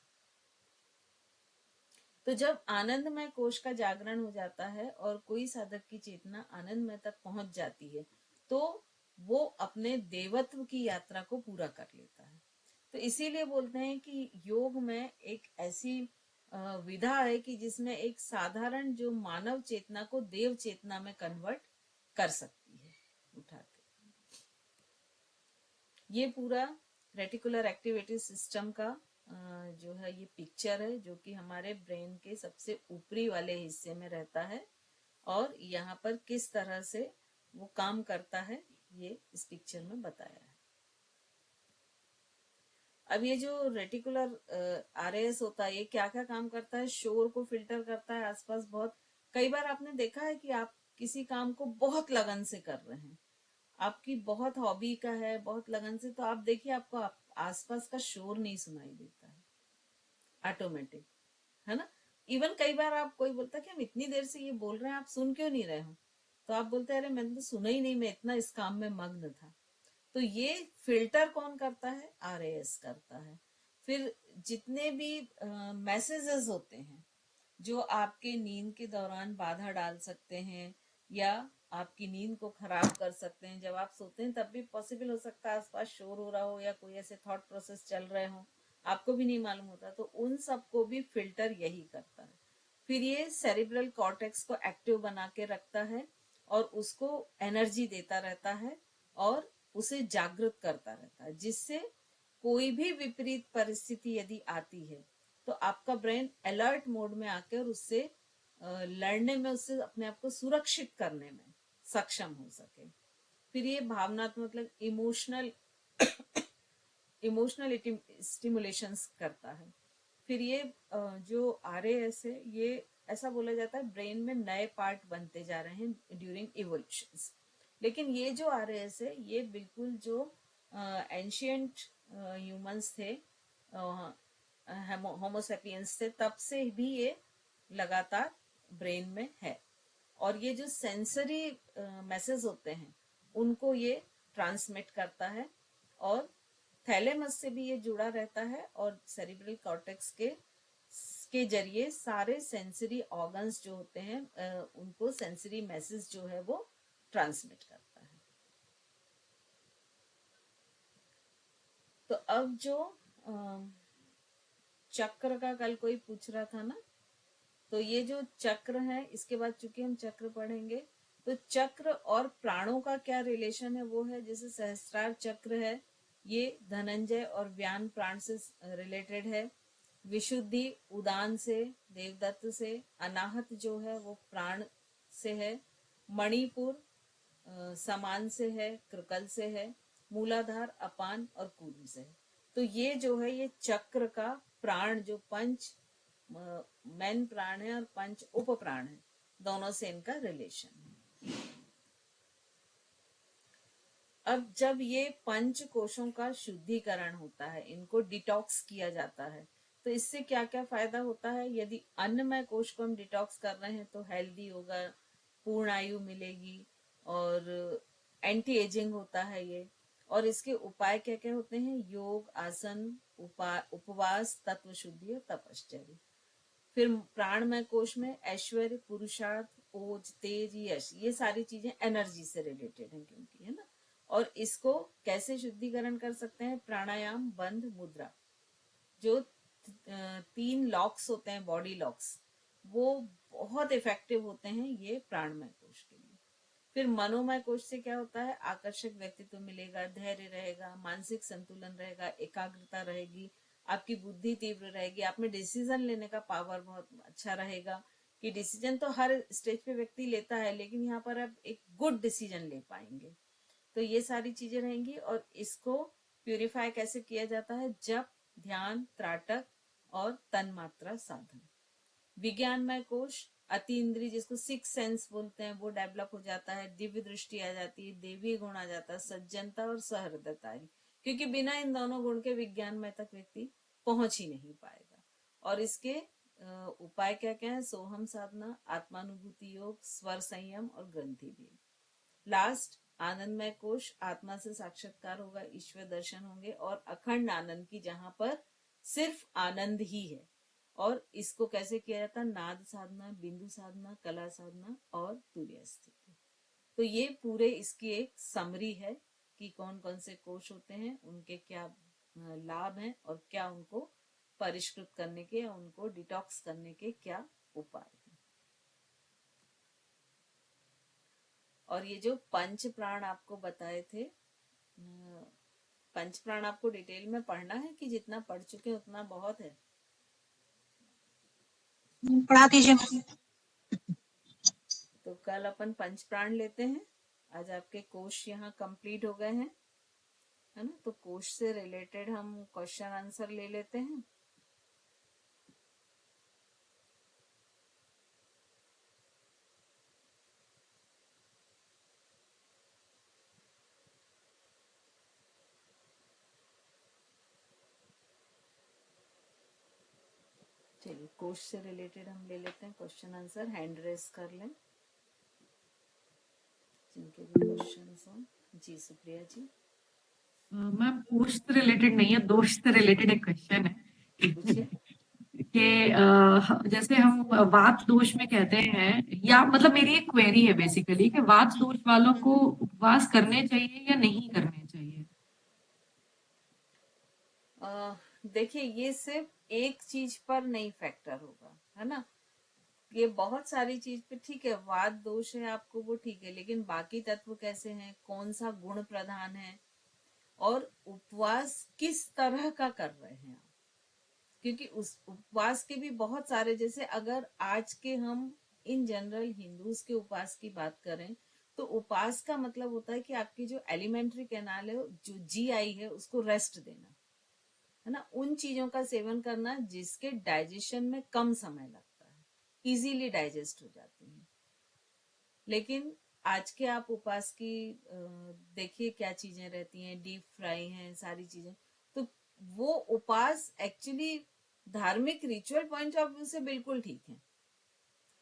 तो जब आनंदमय कोश का जागरण हो जाता है और कोई साधक की चेतना आनंदमय तक पहुंच जाती है तो वो अपने देवत्व की यात्रा को पूरा कर लेता है। तो इसीलिए बोलते हैं कि योग में एक ऐसी विधा है कि जिसमें एक साधारण जो मानव चेतना को देव चेतना में कन्वर्ट कर सकती है उठा के। ये पूरा रेटिकुलर एक्टिविटी सिस्टम का जो है ये पिक्चर है, जो कि हमारे ब्रेन के सबसे ऊपरी वाले हिस्से में रहता है, और यहाँ पर किस तरह से वो काम करता है ये इस पिक्चर में बताया है। अब ये जो रेटिकुलर आरएएस होता है, ये क्या क्या काम करता है? शोर को फिल्टर करता है आसपास। बहुत कई बार आपने देखा है कि आप किसी काम को बहुत लगन से कर रहे हैं, आपकी बहुत हॉबी का है, बहुत लगन से, तो आप देखिए आपको आसपास का शोर नहीं सुनाई देता है, ऑटोमेटिक, है ना। इवन कई बार आप कोई बोलता है कि हम इतनी देर से ये बोल रहे हैं, आप सुन क्यों नहीं रहे हो? तो आप बोलते हैं अरे मैंने तो सुना ही नहीं, मैं इतना इस काम में मग्न था। तो ये फिल्टर कौन करता है? आरएएस करता है। फिर जितने भी मैसेजेस होते हैं जो आपके नींद के दौरान बाधा डाल सकते हैं या आपकी नींद को खराब कर सकते हैं, जब आप सोते हैं तब भी पॉसिबल हो सकता है आसपास शोर हो रहा हो या कोई ऐसे थॉट प्रोसेस चल रहे हो, आपको भी नहीं मालूम होता, तो उन सबको भी फिल्टर यही करता है। फिर ये सेरिब्रल कॉर्टेक्स को एक्टिव बना के रखता है और उसको एनर्जी देता रहता है और उसे जागृत करता रहता है, जिससे कोई भी विपरीत परिस्थिति यदि आती है तो आपका ब्रेन अलर्ट मोड में आकर उससे लड़ने में, उससे अपने आप को सुरक्षित करने में सक्षम हो सके। फिर ये भावनात्मक मतलब इमोशनल स्टिमुलेशंस करता है। फिर ये जो आरएएस है, ये ऐसा बोला जाता है ब्रेन में नए पार्ट बनते जा रहे हैं ड्यूरिंग इवोल्यूशंस। लेकिन ये जो आरएएस है, ये बिल्कुल जो एंशियंट ह्यूमंस थे, होमोसेपियंस थे, तब से भी ये लगातार ब्रेन में है। और ये जो सेंसरी मैसेज होते हैं उनको ये ट्रांसमिट करता है, और थैलेमस से भी ये जुड़ा रहता है, और सेरिब्रल कॉर्टेक्स के जरिए सारे सेंसरी ऑर्गन्स जो होते हैं उनको सेंसरी मैसेज जो है वो ट्रांसमिट करता है। तो अब जो चक्र का कल कोई पूछ रहा था ना, तो ये जो चक्र है, इसके बाद चूंकि हम चक्र पढ़ेंगे, तो चक्र और प्राणों का क्या रिलेशन है वो है, जैसे सहस्त्रार चक्र है, ये धनंजय और व्यान प्राण से रिलेटेड है। विशुद्धि उदान से, देवदत्त से। अनाहत जो है वो प्राण से है। मणिपुर समान से है, कृकल से है। मूलाधार अपान और कूर्म से है। तो ये जो है ये चक्र का प्राण, जो पंच मेन प्राण है और पंच उप प्राण है, दोनों से इनका रिलेशन है। अब जब ये पंच कोशों का शुद्धिकरण होता है, इनको डिटॉक्स किया जाता है, तो इससे क्या क्या फायदा होता है? यदि अन्नमय कोश को हम डिटॉक्स कर रहे हैं तो हेल्दी होगा, पूर्ण आयु मिलेगी, और एंटी एजिंग होता है ये। और इसके उपाय क्या क्या होते हैं? योग, आसन, उपवास, तत्व शुद्धि और तपश्चर्या। फिर प्राणमय कोश में ऐश्वर्य, पुरुषार्थ, ओज, तेज, यश, ये सारी चीजें एनर्जी से रिलेटेड हैं, क्योंकि, है ना। और इसको कैसे शुद्धिकरण कर सकते हैं? प्राणायाम, बंध, मुद्रा, जो 3 लॉक्स होते हैं, बॉडी लॉक्स, वो बहुत इफेक्टिव होते हैं ये प्राणमय कोश के लिए। फिर मनोमय कोश से क्या होता है? आकर्षक व्यक्तित्व मिलेगा, धैर्य रहेगा, मानसिक संतुलन रहेगा, एकाग्रता रहेगी, आपकी बुद्धि तीव्र रहेगी, आप में डिसीजन लेने का पावर बहुत अच्छा रहेगा, कि डिसीजन तो हर स्टेज पे व्यक्ति लेता है, लेकिन यहाँ पर आप एक गुड डिसीजन ले पाएंगे। तो ये सारी चीजें रहेंगी। और इसको प्यूरिफाई कैसे किया जाता है? जप, ध्यान, त्राटक और तन्मात्रा साधन। विज्ञानमय कोश, अति इंद्रिय, जिसको 6 सेंस बोलते हैं, वो डेवलप हो जाता है, दिव्य दृष्टि आ जाती है, देवी गुण आ जाता है, सज्जनता और सहृदयता, क्योंकि बिना इन दोनों गुण के विज्ञानमय तक व्यक्ति पहुंच ही नहीं पाएगा। और इसके उपाय क्या क्या है? सोहम साधना, आत्मानुभूति योग, स्वर संयम और ग्रंथि भी। लास्ट, आनंदमय कोश, आत्मा से साक्षात्कार होगा, ईश्वर दर्शन होंगे और अखंड आनंद की, जहां पर सिर्फ आनंद ही है। और इसको कैसे किया जाता है? नाद साधना, बिंदु साधना, कला साधना और तुर्य स्थिति। तो ये पूरे इसकी एक समरी है कि कौन कौन से कोश होते हैं, उनके क्या लाभ हैं और क्या उनको परिष्कृत करने के या उनको डिटॉक्स करने के क्या उपाय हैं। और ये जो पंच प्राण आपको बताए थे, पंच प्राण आपको डिटेल में पढ़ना है कि जितना पढ़ चुके उतना बहुत है? पढ़ा दीजिए। तो कल अपन पंच प्राण लेते हैं। आज आपके कोश यहाँ कंप्लीट हो गए हैं, है ना। तो कोश से रिलेटेड हम क्वेश्चन आंसर ले लेते हैं। चलिए कोश से रिलेटेड हम ले लेते हैं क्वेश्चन आंसर। हैंड रेस कर लें जिनके भी क्वेश्चंस हो। जी सुप्रिया जी मैम कोश से रिलेटेड नहीं है, दोष से रिलेटेड एक क्वेश्चन है पूछिए। कि जैसे हम वात दोष में कहते हैं, या मतलब मेरी एक क्वेरी है बेसिकली कि वात दोष वालों को उपवास करने चाहिए या नहीं करने चाहिए? देखिए ये सिर्फ एक चीज पर नहीं फैक्टर होगा, है ना। ये बहुत सारी चीज पे ठीक है, वात दोष है आपको वो ठीक है, लेकिन बाकी तत्व कैसे हैं, कौन सा गुण प्रधान है, और उपवास किस तरह का कर रहे हैं आप। क्योंकि उस उपवास के भी बहुत सारे, जैसे अगर आज के हम इन जनरल हिंदूज के उपवास की बात करें तो उपवास का मतलब होता है कि आपकी जो एलिमेंट्री कैनाल है, जो जीआई है, उसको रेस्ट देना, है ना। उन चीजों का सेवन करना जिसके डाइजेशन में कम समय लगता है, इजीली डाइजेस्ट हो जाती हैं। लेकिन आज के आप उपवास की देखिए क्या चीजें रहती हैं, डीप फ्राई हैं सारी चीजें। तो वो उपवास एक्चुअली धार्मिक रिचुअल पॉइंट ऑफ व्यू से बिल्कुल ठीक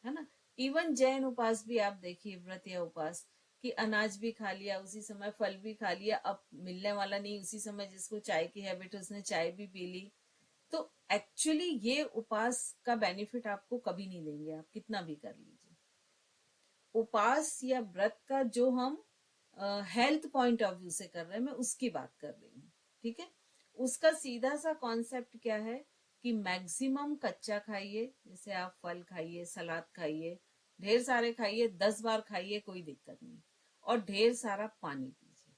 है ना। इवन जैन उपवास भी आप देखिए, व्रत या उपवास कि अनाज भी खा लिया उसी समय, फल भी खा लिया, अब मिलने वाला नहीं उसी समय, जिसको चाय की हैबिट उसने चाय भी पी ली। तो एक्चुअली ये उपवास का बेनिफिट आपको कभी नहीं देंगे, आप कितना भी कर लीजिए। उपवास या व्रत का जो हम हेल्थ पॉइंट ऑफ व्यू से कर रहे हैं, मैं उसकी बात कर रही हूँ, ठीक है। उसका सीधा सा कॉन्सेप्ट क्या है कि मैक्सिमम कच्चा खाइए, जैसे आप फल खाइए, सलाद खाइए, ढेर सारे खाइए, 10 बार खाइए, कोई दिक्कत नहीं, और ढेर सारा पानी पीजिए,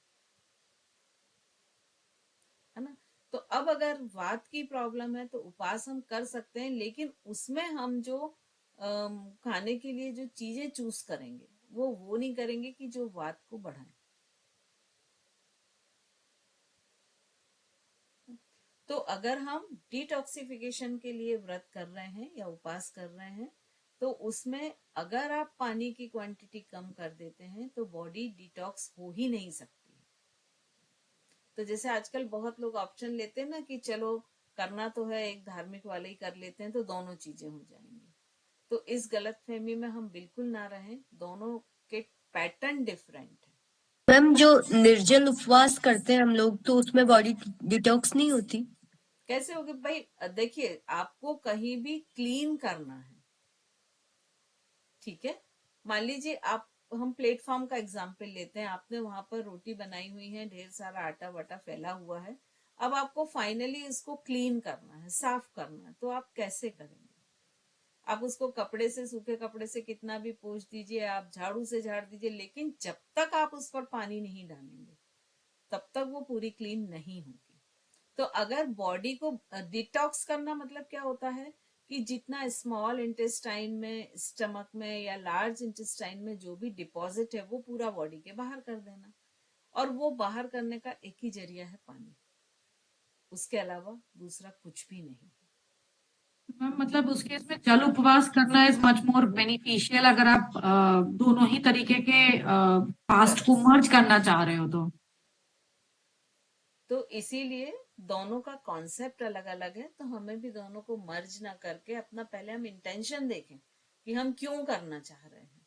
है ना। तो अब अगर वात की प्रॉब्लम है तो उपवास हम कर सकते हैं, लेकिन उसमें हम जो खाने के लिए जो चीजें चूज करेंगे वो नहीं करेंगे कि जो वात को बढ़ाए। तो अगर हम डिटॉक्सिफिकेशन के लिए व्रत कर रहे हैं या उपवास कर रहे हैं, तो उसमें अगर आप पानी की क्वांटिटी कम कर देते हैं तो बॉडी डिटॉक्स हो ही नहीं सकती। तो जैसे आजकल बहुत लोग ऑप्शन लेते हैं ना कि चलो करना तो है, एक धार्मिक वाले ही कर लेते हैं तो दोनों चीजें हो जाएंगी। तो इस गलतफहमी में हम बिल्कुल ना रहें, दोनों के पैटर्न डिफरेंट है। मैम जो निर्जल उपवास करते हैं हम लोग, तो उसमें बॉडी डिटॉक्स नहीं होती? कैसे होगी भाई, देखिए आपको कहीं भी क्लीन करना है, ठीक है। मान लीजिए आप, हम प्लेटफॉर्म का एग्जाम्पल लेते हैं, आपने वहां पर रोटी बनाई हुई है, ढेर सारा आटा वाटा फैला हुआ है, अब आपको फाइनली इसको क्लीन करना है, साफ करना है, तो आप कैसे करेंगे। आप उसको कपड़े से, सूखे कपड़े से कितना भी पोंछ दीजिए, आप झाड़ू से झाड़ दीजिए, लेकिन जब तक आप उस पर पानी नहीं डालेंगे तब तक वो पूरी क्लीन नहीं होगी। तो अगर बॉडी को डिटॉक्स करना मतलब क्या होता है कि जितना स्मॉल इंटेस्टाइन में, स्टमक में या लार्ज इंटेस्टाइन में जो भी डिपॉजिट है वो पूरा बॉडी के बाहर कर देना, और वो बाहर करने का एक ही जरिया है पानी, उसके अलावा दूसरा कुछ भी नहीं। मैम मतलब उस केस में जल उपवास करना इज मच मोर बेनिफिशियल, अगर आप दोनों ही तरीके के फास्ट को मर्ज करना चाह रहे हो तो इसीलिए दोनों का कॉन्सेप्ट अलग अलग है, तो हमें भी दोनों को मर्ज ना करके अपना पहले हम इंटेंशन देखें कि हम क्यों करना चाह रहे हैं,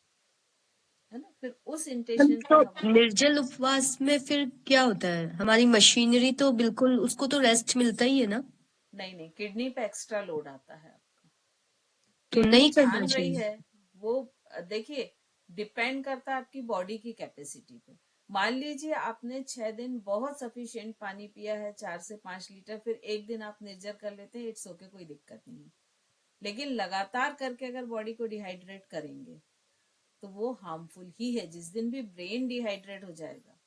है ना। फिर उस इंटेंशन तो पे हम, निर्जल उपवास में फिर क्या होता है? हमारी मशीनरी तो बिल्कुल, उसको तो रेस्ट मिलता ही है ना? नहीं किडनी पे एक्स्ट्रा लोड आता है आपका, तो किडनी नहीं करना जान रही चाहिए? है वो, देखिए डिपेंड करता है आपकी बॉडी की कैपेसिटी पे। मान लीजिए आपने 6 दिन बहुत सफिशिएंट पानी पिया है, 4 से 5 लीटर, फिर एक दिन आप निर्जर कर लेते हैं, इट्स ओके, कोई दिक्कत नहीं है। लेकिन लगातार करके अगर बॉडी को डिहाइड्रेट करेंगे तो वो हार्मफुल ही है। जिस दिन भी ब्रेन डिहाइड्रेट हो जाएगा,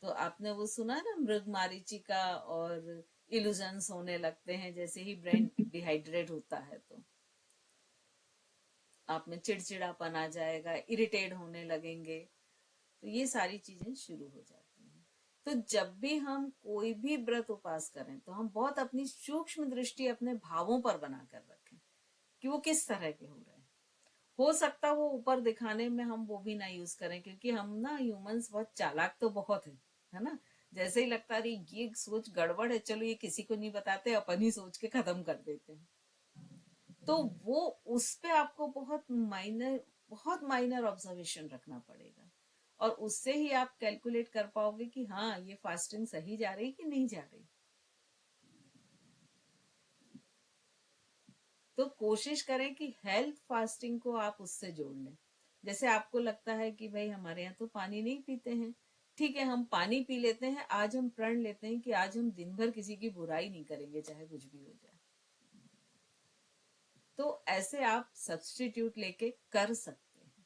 तो आपने वो सुना ना, मृग मारीचिका और इल्यूजन्स होने लगते हैं जैसे ही ब्रेन डिहाइड्रेट होता है। तो आप में चिड़चिड़ापन आ जाएगा, इरिटेट होने लगेंगे, तो ये सारी चीजें शुरू हो जाती हैं। तो जब भी हम कोई भी व्रत उपास करें तो हम बहुत अपनी सूक्ष्म दृष्टि अपने भावों पर बनाकर रखें कि वो किस तरह के हो रहे हैं। हो सकता वो ऊपर दिखाने में हम वो भी ना यूज करें, क्योंकि हम ना ह्यूमंस बहुत चालाक तो बहुत है ना। जैसे ही लगता है ये सोच गड़बड़ है, चलो ये किसी को नहीं बताते, अपन ही सोच के खत्म कर देते हैं। तो वो उस पे आपको बहुत माइनर ऑब्जर्वेशन रखना पड़ेगा, और उससे ही आप कैलकुलेट कर पाओगे कि हाँ ये फास्टिंग सही जा रही कि नहीं जा रही। तो कोशिश करें कि हेल्थ फास्टिंग को आप उससे जोड़ लें। जैसे आपको लगता है कि भाई हमारे यहाँ तो पानी नहीं पीते हैं, ठीक है, हम पानी पी लेते हैं, आज हम प्रण लेते हैं कि आज हम दिन भर किसी की बुराई नहीं करेंगे, चाहे कुछ भी हो जाए। तो ऐसे आप सब्स्टिट्यूट लेके कर सकते हैं।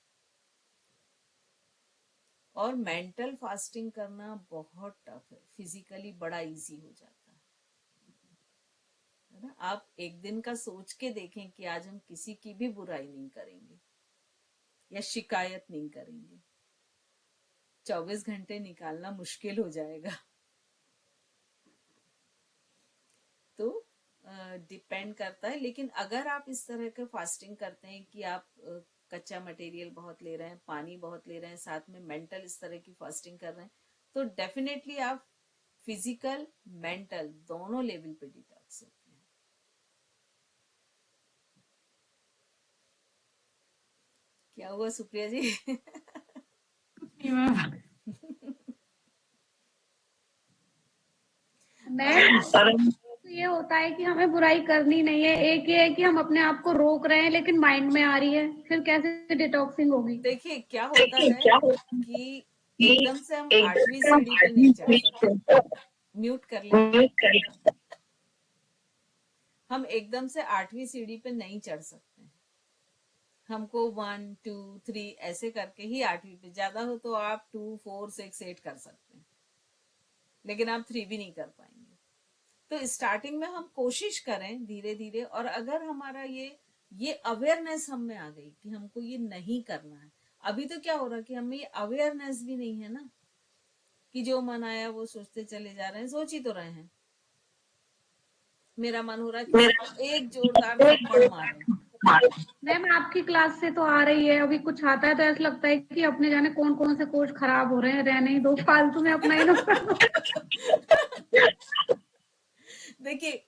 और मेंटल फास्टिंग करना बहुत टफ है, फिजिकली बड़ा इजी हो जाता है ना। आप एक दिन का सोच के देखें कि आज हम किसी की भी बुराई नहीं करेंगे या शिकायत नहीं करेंगे, 24 घंटे निकालना मुश्किल हो जाएगा। तो डिपेंड करता है। लेकिन अगर आप इस तरह का फास्टिंग करते हैं कि आप कच्चा मटेरियल बहुत ले रहे हैं, पानी बहुत ले रहे हैं, साथ में मेंटल इस तरह की फास्टिंग कर रहे हैं, तो डेफिनेटली आप फिजिकल मेंटल दोनों लेवल पे डिटॉक्स होते हैं। क्या हुआ सुप्रिया जी? तो ये होता है कि हमें बुराई करनी नहीं है, एक ये है कि हम अपने आप को रोक रहे हैं लेकिन माइंड में आ रही है, फिर कैसे डिटॉक्सिंग होगी? देखिए क्या होता है कि एकदम से हम 8वीं सीढ़ी पे नहीं चढ़ सकते। म्यूट कर लें। हम एकदम से 8वीं सीढ़ी पे नहीं चढ़ सकते। हमको 1 2 3 ऐसे करके ही 8वीं पे, ज्यादा हो तो आप 2 4 6 8 कर सकते हैं, लेकिन आप 3 भी नहीं कर पाएंगे। तो स्टार्टिंग में हम कोशिश करें धीरे धीरे, और अगर हमारा ये अवेयरनेस हम में आ गई कि हमको ये नहीं करना है। अभी तो क्या हो रहा है कि हमें ये अवेयरनेस भी नहीं है ना, कि जो मन आया वो सोचते चले जा रहे हैं, सोच ही तो रहे हैं। मेरा मन हो रहा है कि एक जोरदार थप्पड़ मारे। मैम आपकी क्लास से तो आ रही है, अभी कुछ आता है तो ऐसा लगता है कि अपने जाने कौन कौन से कोर्स खराब हो रहे हैं, रहने ही दो, फालतू में अपना ही नुकसान। देखिए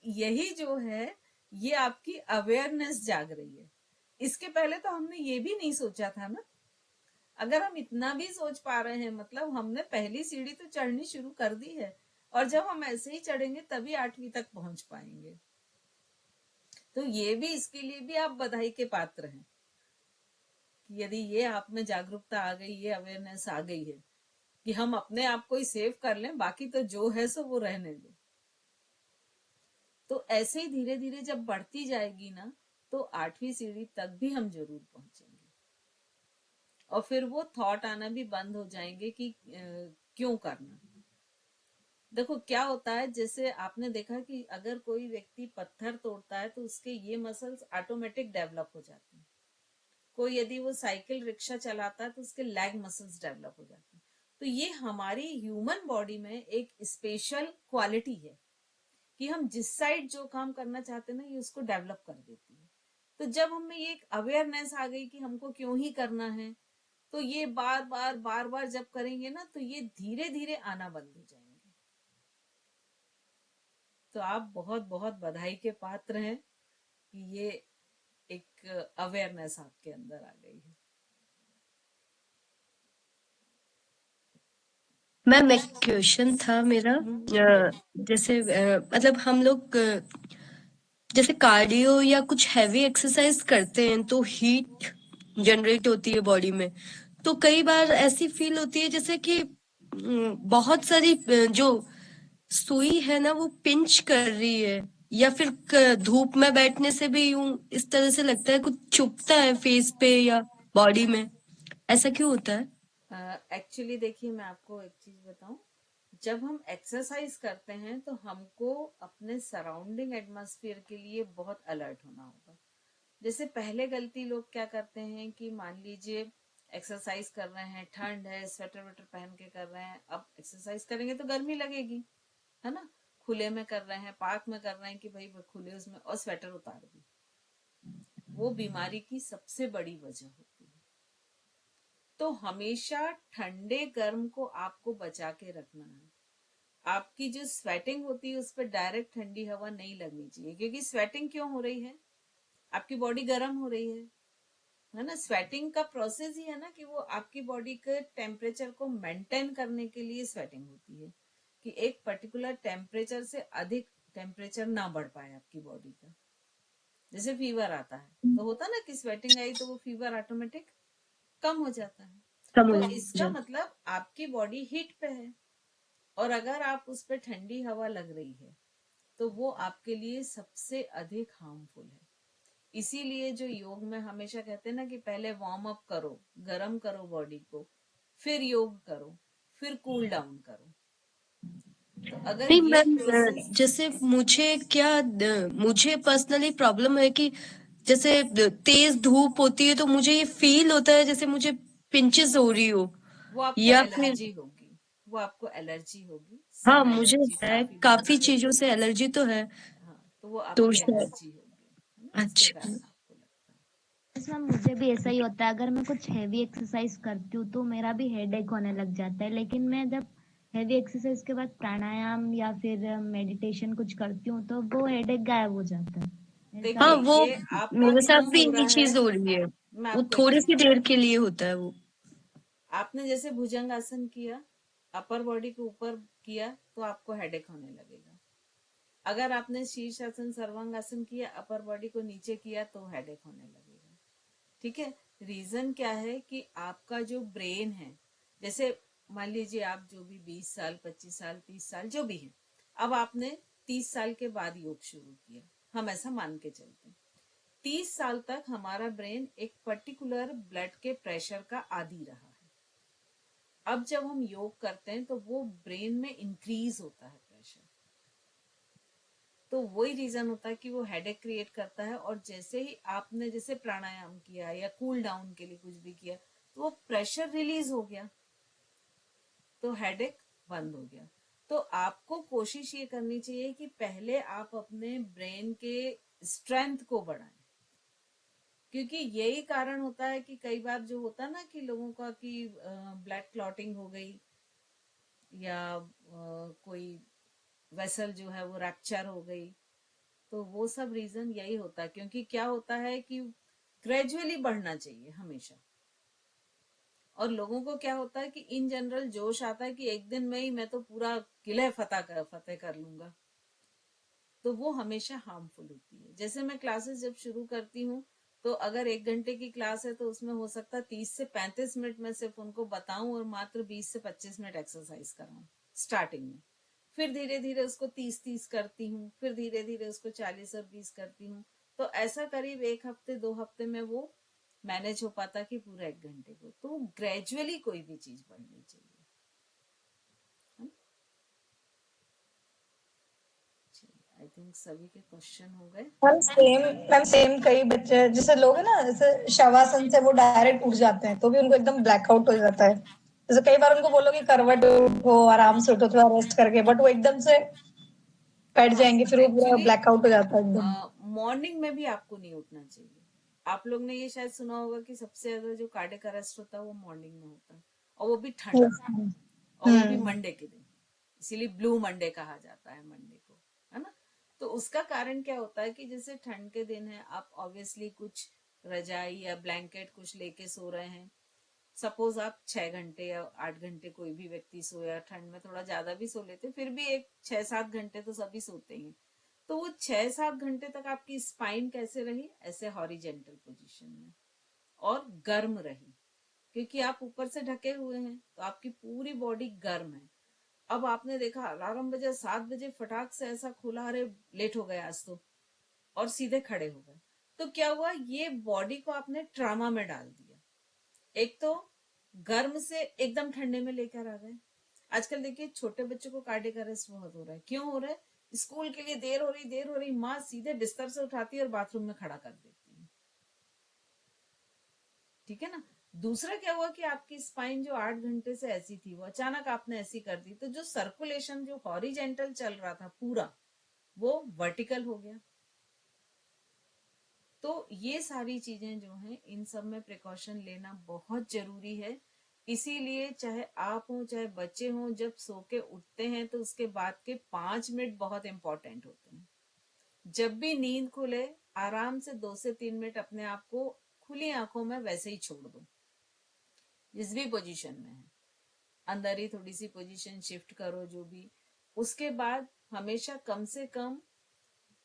यही जो है, ये आपकी अवेयरनेस जाग रही है। इसके पहले तो हमने ये भी नहीं सोचा था ना। अगर हम इतना भी सोच पा रहे हैं, मतलब हमने पहली सीढ़ी तो चढ़नी शुरू कर दी है, और जब हम ऐसे ही चढ़ेंगे तभी 8वीं तक पहुंच पाएंगे। तो ये भी, इसके लिए भी आप बधाई के पात्र हैं कि यदि ये आप में जागरूकता आ गई, ये अवेयरनेस आ गई है कि हम अपने आप को ही सेव कर लें, बाकी तो जो है सो वो रहने दो। तो ऐसे ही धीरे धीरे जब बढ़ती जाएगी ना, तो 8वीं सीढ़ी तक भी हम जरूर पहुंचेंगे, और फिर वो थॉट आना भी बंद हो जाएंगे कि क्यों करना। देखो क्या होता है, जैसे आपने देखा कि अगर कोई व्यक्ति पत्थर तोड़ता है तो उसके ये मसल्स ऑटोमेटिक डेवलप हो जाते हैं। कोई यदि वो साइकिल रिक्शा चलाता है तो उसके लेग मसल्स डेवलप हो जाते हैं। तो ये हमारी ह्यूमन बॉडी में एक स्पेशल क्वालिटी है कि हम जिस साइड जो काम करना चाहते हैं ना, ये उसको डेवलप कर देती है। तो जब हमें ये एक अवेयरनेस आ गई कि हमको क्यों ही करना है, तो ये बार बार जब करेंगे ना, तो ये धीरे धीरे आना बंद हो जाएंगे। तो आप बहुत बहुत बधाई के पात्र हैं कि ये एक अवेयरनेस आपके अंदर आ गई है। मैम एक क्वेश्चन था मेरा, जैसे मतलब हम लोग जैसे कार्डियो या कुछ हैवी एक्सरसाइज करते हैं तो हीट जनरेट होती है बॉडी में, तो कई बार ऐसी फील होती है जैसे कि बहुत सारी जो सुई है ना वो पिंच कर रही है, या फिर धूप में बैठने से भी यूं इस तरह से लगता है कुछ चुभता है फेस पे या बॉडी में। ऐसा क्यों होता है? एक्चुअली देखिए, मैं आपको एक चीज बताऊं। जब हम एक्सरसाइज करते हैं तो हमको अपने सराउंडिंग एटमॉस्फेयर के लिए बहुत अलर्ट होना होगा। जैसे पहले गलती लोग क्या करते हैं कि मान लीजिए एक्सरसाइज कर रहे हैं, ठंड है, स्वेटर वेटर पहन के कर रहे हैं, अब एक्सरसाइज करेंगे तो गर्मी लगेगी, है ना। खुले में कर रहे हैं, पार्क में कर रहे हैं कि भाई खुले उसमें, और स्वेटर उतार दी, वो बीमारी की सबसे बड़ी वजह होती है। तो हमेशा ठंडे गर्म को आपको बचा के रखना है। आपकी जो स्वेटिंग होती है उस पर डायरेक्ट ठंडी हवा नहीं लगनी चाहिए, क्योंकि स्वेटिंग क्यों हो रही है, आपकी बॉडी गर्म हो रही है ना। स्वेटिंग का प्रोसेस ही है ना कि वो आपकी बॉडी के टेम्परेचर को मेंटेन करने के लिए स्वेटिंग होती है, कि एक पर्टिकुलर टेम्परेचर से अधिक टेम्परेचर ना बढ़ पाए आपकी बॉडी का। जैसे फीवर आता है तो होता ना कि स्वेटिंग आई तो वो फीवर ऑटोमेटिक कम हो जाता है। तो इसका मतलब आपकी बॉडी हीट पे है, और अगर आप उस पर ठंडी हवा लग रही है तो वो आपके लिए सबसे अधिक हार्मफुल है। इसीलिए जो योग में हमेशा कहते हैं ना कि पहले वार्म अप करो, गर्म करो बॉडी को, फिर योग करो, फिर कूल डाउन करो। तो अगर नहीं ये मैम, प्रोसेस, जैसे मुझे पर्सनली प्रॉब्लम है कि जैसे तेज धूप होती है तो मुझे ये फील होता है जैसे मुझे पिंचेस हो रही हो, वो आपको या फिर एलर्जी होगी, वो आपको एलर्जी होगी, हाँ, सन मुझे एलर्जी है, काफी लोगों काफी को चीजों होती से एलर्जी तो है। है। हाँ, तो वो तो आपकी शायद एलर्जी होगी, है ना, इसके अच्छा। कारण आपको लगता है। बस मैम मुझे भी ऐसा ही होता है, अगर मैं कुछ हैवी एक्सरसाइज करती हूँ तो मेरा भी हेडेक होने लग जाता है, लेकिन मैं जब हैवी एक्सरसाइज के बाद प्राणायाम या फिर मेडिटेशन कुछ करती हूँ तो वो हेडेक गायब हो जाता है। ऐसा हाँ, देखिए, होता वो ये आपको मेरे साथ क्यों भी हो यही रहा है, चीज हो रही है। मैं वो आपको एक थोड़ी चीज सी देर बताती के हूँ। लिए होता है वो। आपने जैसे भुजंगासन किया, अपर बॉडी को ऊपर किया तो आपको हेडेक होने लगेगा। अगर आपने शीर्षासन, सर्वांगासन किया, अपर बॉडी को नीचे किया तो हेडेक होने लगेगा। ठीक है। रीजन क्या है कि आपका जो ब्रेन है, जैसे मान लीजिए आप जो भी 20 साल, 25 साल, 30 साल जो भी है, अब आपने 30 साल के बाद योग शुरू किया, हम ऐसा मान के चलते हैं। 30 साल तक हमारा ब्रेन एक पर्टिकुलर ब्लड के प्रेशर का आदी रहा है। अब जब हम योग करते हैं तो वो ब्रेन में इंक्रीज होता है प्रेशर, तो वही रीजन होता है कि वो हेडेक क्रिएट करता है। और जैसे ही आपने जैसे प्राणायाम किया या कूल डाउन के लिए कुछ भी किया तो वो प्रेशर रिलीज हो गया, तो हेडेक बंद हो गया। तो आपको कोशिश ये करनी चाहिए कि पहले आप अपने ब्रेन के स्ट्रेंथ को बढ़ाएं, क्योंकि यही कारण होता है कि कई बार जो होता है ना कि लोगों का कि ब्लड क्लॉटिंग हो गई, या कोई वेसल जो है वो रैप्चर हो गई, तो वो सब रीजन यही होता है। क्योंकि क्या होता है कि ग्रेजुअली बढ़ना चाहिए हमेशा, और लोगों को क्या होता है कि इन जनरल जोश आता है कि एक दिन में ही मैं तो पूरा किले फतेह कर लूंगा, तो वो हमेशा हार्मफुल होती है। जैसे मैं क्लासेस जब शुरू करती हूँ तो अगर 1 घंटे की क्लास है तो उसमें हो सकता है 30 से 35 मिनट में सिर्फ उनको बताऊं और मात्र 20 से 25 मिनट एक्सरसाइज कराऊं स्टार्टिंग में। फिर धीरे धीरे उसको 30-30 करती हूँ, फिर धीरे धीरे उसको 40 और 20 करती हूँ। तो ऐसा करीब 1 हफ्ते 2 हफ्ते में वो मैनेज हो पाता कि पूरा 1 घंटे को। तो ग्रेजुअली कोई भी चीज बढ़नी चाहिए। आई थिंक सभी के क्वेश्चन हो गए। मैम सेम कई बच्चे जैसे लोग है ना, जैसे शवासन से वो डायरेक्ट उठ जाते हैं तो भी उनको एकदम ब्लैकआउट हो जाता है। जैसे कई बार उनको बोलो कि करवट उठो, आराम से उठो, थोड़ा रेस्ट करके, बट वो एकदम से बैठ जाएंगे, फिर वो पूरा एक्चुअली ब्लैकआउट हो जाता है एकदम। मॉर्निंग में भी आपको नहीं उठना चाहिए। आप लोग ने ये शायद सुना होगा कि सबसे ज्यादा जो कार्डियक अरेस्ट होता है वो मॉर्निंग में होता है, और वो भी ठंड में, और वो भी मंडे के दिन। इसीलिए ब्लू मंडे कहा जाता है मंडे को, है ना। तो उसका कारण क्या होता है कि जैसे ठंड के दिन है, आप ऑब्वियसली कुछ रजाई या ब्लैंकेट कुछ लेके सो रहे हैं। सपोज आप 6 घंटे या 8 घंटे कोई भी व्यक्ति सोया, ठंड में थोड़ा ज्यादा भी सो लेते, फिर भी एक 6-7 घंटे तो सभी सोते ही। तो वो 6-7 घंटे तक आपकी स्पाइन कैसे रही, ऐसे हॉरिजेंटल पोजीशन में, और गर्म रही। क्योंकि आप ऊपर से ढके हुए हैं तो आपकी पूरी बॉडी गर्म है। अब आपने देखा अलार्म बजे 7 बजे फटाक से ऐसा खुला, अरे लेट हो गया आज तो, और सीधे खड़े हो गए, तो क्या हुआ, ये बॉडी को आपने ट्रामा में डाल दिया। एक तो गर्म से एकदम ठंडे में लेकर आ गए। आजकल देखिए छोटे बच्चों को कार्डियक अरेस्ट बहुत हो रहा है। क्यों हो रहा है? स्कूल के लिए देर हो रही, माँ सीधे बिस्तर से उठाती है और बाथरूम में खड़ा कर देती है। ठीक है ना। दूसरा क्या हुआ कि आपकी स्पाइन जो 8 घंटे से ऐसी थी वो अचानक आपने ऐसी कर दी, तो जो सर्कुलेशन जो हॉरिजेंटल चल रहा था पूरा, वो वर्टिकल हो गया। तो ये सारी चीजें जो हैं, इन सब में प्रिकॉशन लेना बहुत जरूरी है। इसीलिए चाहे आप हो चाहे बच्चे हो, जब सो के उठते हैं तो उसके बाद के 5 मिनट बहुत इंपॉर्टेंट होते हैं। जब भी नींद खुले, आराम से 2 से 3 मिनट अपने आप को खुली आंखों में वैसे ही छोड़ दो, जिस भी पोजीशन में है, अंदर ही थोड़ी सी पोजीशन शिफ्ट करो जो भी। उसके बाद हमेशा कम से कम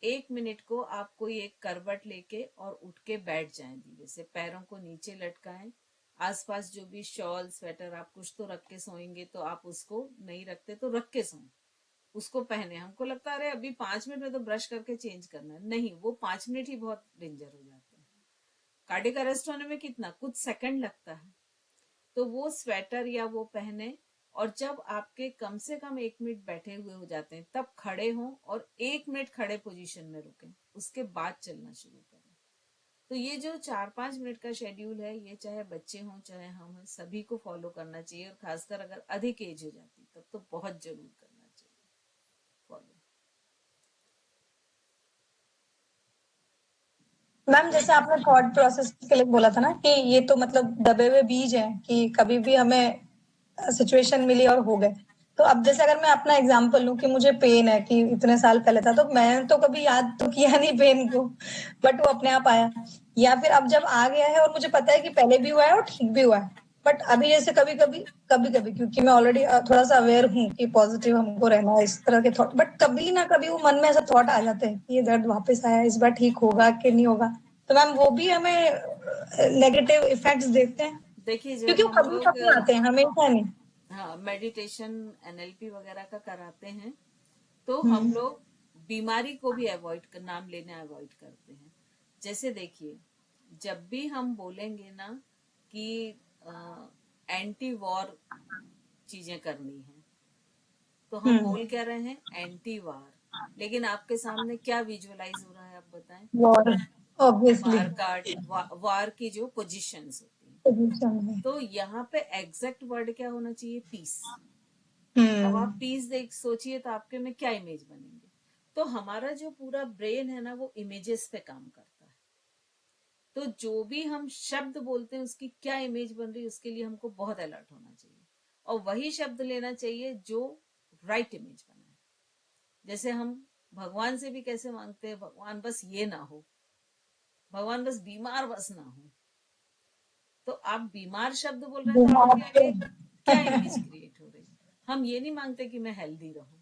1 मिनट को आप कोई एक करवट लेके और उठ के बैठ जाएं धीरे से, पैरों को नीचे लटकाएं। आसपास जो भी शॉल स्वेटर आप कुछ तो रख के सोएंगे, तो आप उसको नहीं रखते तो रख के सोएं, उसको पहने। हमको लगता है अरे अभी 5 मिनट में तो ब्रश करके चेंज करना है, नहीं, वो 5 मिनट ही बहुत डेंजर हो जाते हैं। कार्डियक अरेस्ट होने में कितना, कुछ सेकंड लगता है। तो वो स्वेटर या वो पहने, और जब आपके कम से कम 1 मिनट बैठे हुए हो जाते हैं तब खड़े हों और 1 मिनट खड़े पोजीशन में रुकें, उसके बाद चलना शुरू करें। तो ये जो 4-5 मिनट का शेड्यूल है, ये चाहे बच्चे हों चाहे हम हैं, सभी को फॉलो करना चाहिए। और खासकर अगर अधिक एज हो जाती तब तो बहुत जरूर करना चाहिए फॉलो। मैम जैसे आपने थॉट प्रोसेस के लिए बोला था ना कि ये तो मतलब दबे हुए बीज हैं कि कभी भी हमें सिचुएशन मिली और हो गए। तो अब जैसे अगर मैं अपना एग्जांपल लूं कि मुझे पेन है कि इतने साल पहले था, तो मैं तो कभी याद तो किया नहीं पेन को, बट वो अपने आप आया। या फिर अब जब आ गया है और मुझे पता है कि पहले भी हुआ है और ठीक भी हुआ है, बट अभी जैसे कभी कभी क्योंकि मैं ऑलरेडी थोड़ा सा अवेयर हूँ कि पॉजिटिव हमको रहना है, इस तरह के थॉट, बट कभी ना कभी वो मन में ऐसा थॉट आ जाते हैं कि ये दर्द वापस आया, इस बार ठीक होगा कि नहीं होगा। तो मैम वो भी हमें नेगेटिव इफेक्ट्स देते हैं, देखिए क्योंकि जब वो हम कभी लोग कभी आते हैं, हमेशा नहीं। हाँ मेडिटेशन एनएलपी वगैरह का कराते हैं, तो हम हम्म लोग बीमारी को भी अवॉइड कर, नाम लेने अवॉइड करते हैं। जैसे देखिए, जब भी हम बोलेंगे ना कि एंटी वॉर चीजें करनी है, तो हम बोल क्या रहे हैं, एंटी वार। लेकिन आपके सामने क्या विजुअलाइज हो रहा है, आप बताएं। वॉर, ऑब्वियसली वार का, वार की जो पोजीशंस होती हैं, पोजीशन में। तो यहाँ पे एग्जैक्ट वर्ड क्या होना चाहिए, पीस। अब आप हम्म पीस देख सोचिए तो आपके में क्या इमेज बनेंगे। तो हमारा जो पूरा ब्रेन है ना, वो इमेजेस पे काम करता है। तो जो भी हम शब्द बोलते हैं उसकी क्या इमेज बन रही है, उसके लिए हमको बहुत अलर्ट होना चाहिए और वही शब्द लेना चाहिए जो राइट इमेज बनाए। जैसे हम भगवान से भी कैसे मांगते हैं, भगवान बस ये ना हो, भगवान बस बीमार बस ना हो। तो आप बीमार शब्द बोल रहे हैं तो बीमार आपके आगे पे क्या इमेज क्रिएट हो रही है। हम ये नहीं मांगते कि मैं हेल्दी रहूं,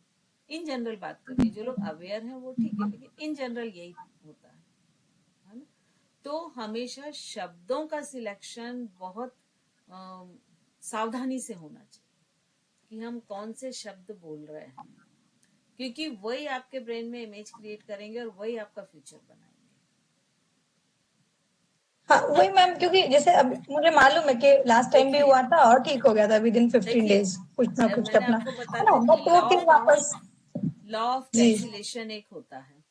इन जनरल बात कर रही, जो लोग अवेयर हैं वो ठीक है, लेकिन इन जनरल यही होता है ना। तो हमेशा शब्दों का सिलेक्शन बहुत सावधानी से होना चाहिए कि हम कौन से शब्द बोल रहे हैं, क्योंकि वही आपके ब्रेन में इमेज क्रिएट करेंगे और वही आपका फ्यूचर बनाएंगे। हाँ वही मैम, क्योंकि जैसे अब मुझे मालूम है कि लास्ट टाइम भी देखिए हुआ था और ठीक हो गया था विद इन 15 देखिए डेज, कुछ ना कुछ मैंने अपना आपको है बताया ना, था कि बट वो फिर वापस। लॉ ऑफ जी कैंसिलेशन एक होता है,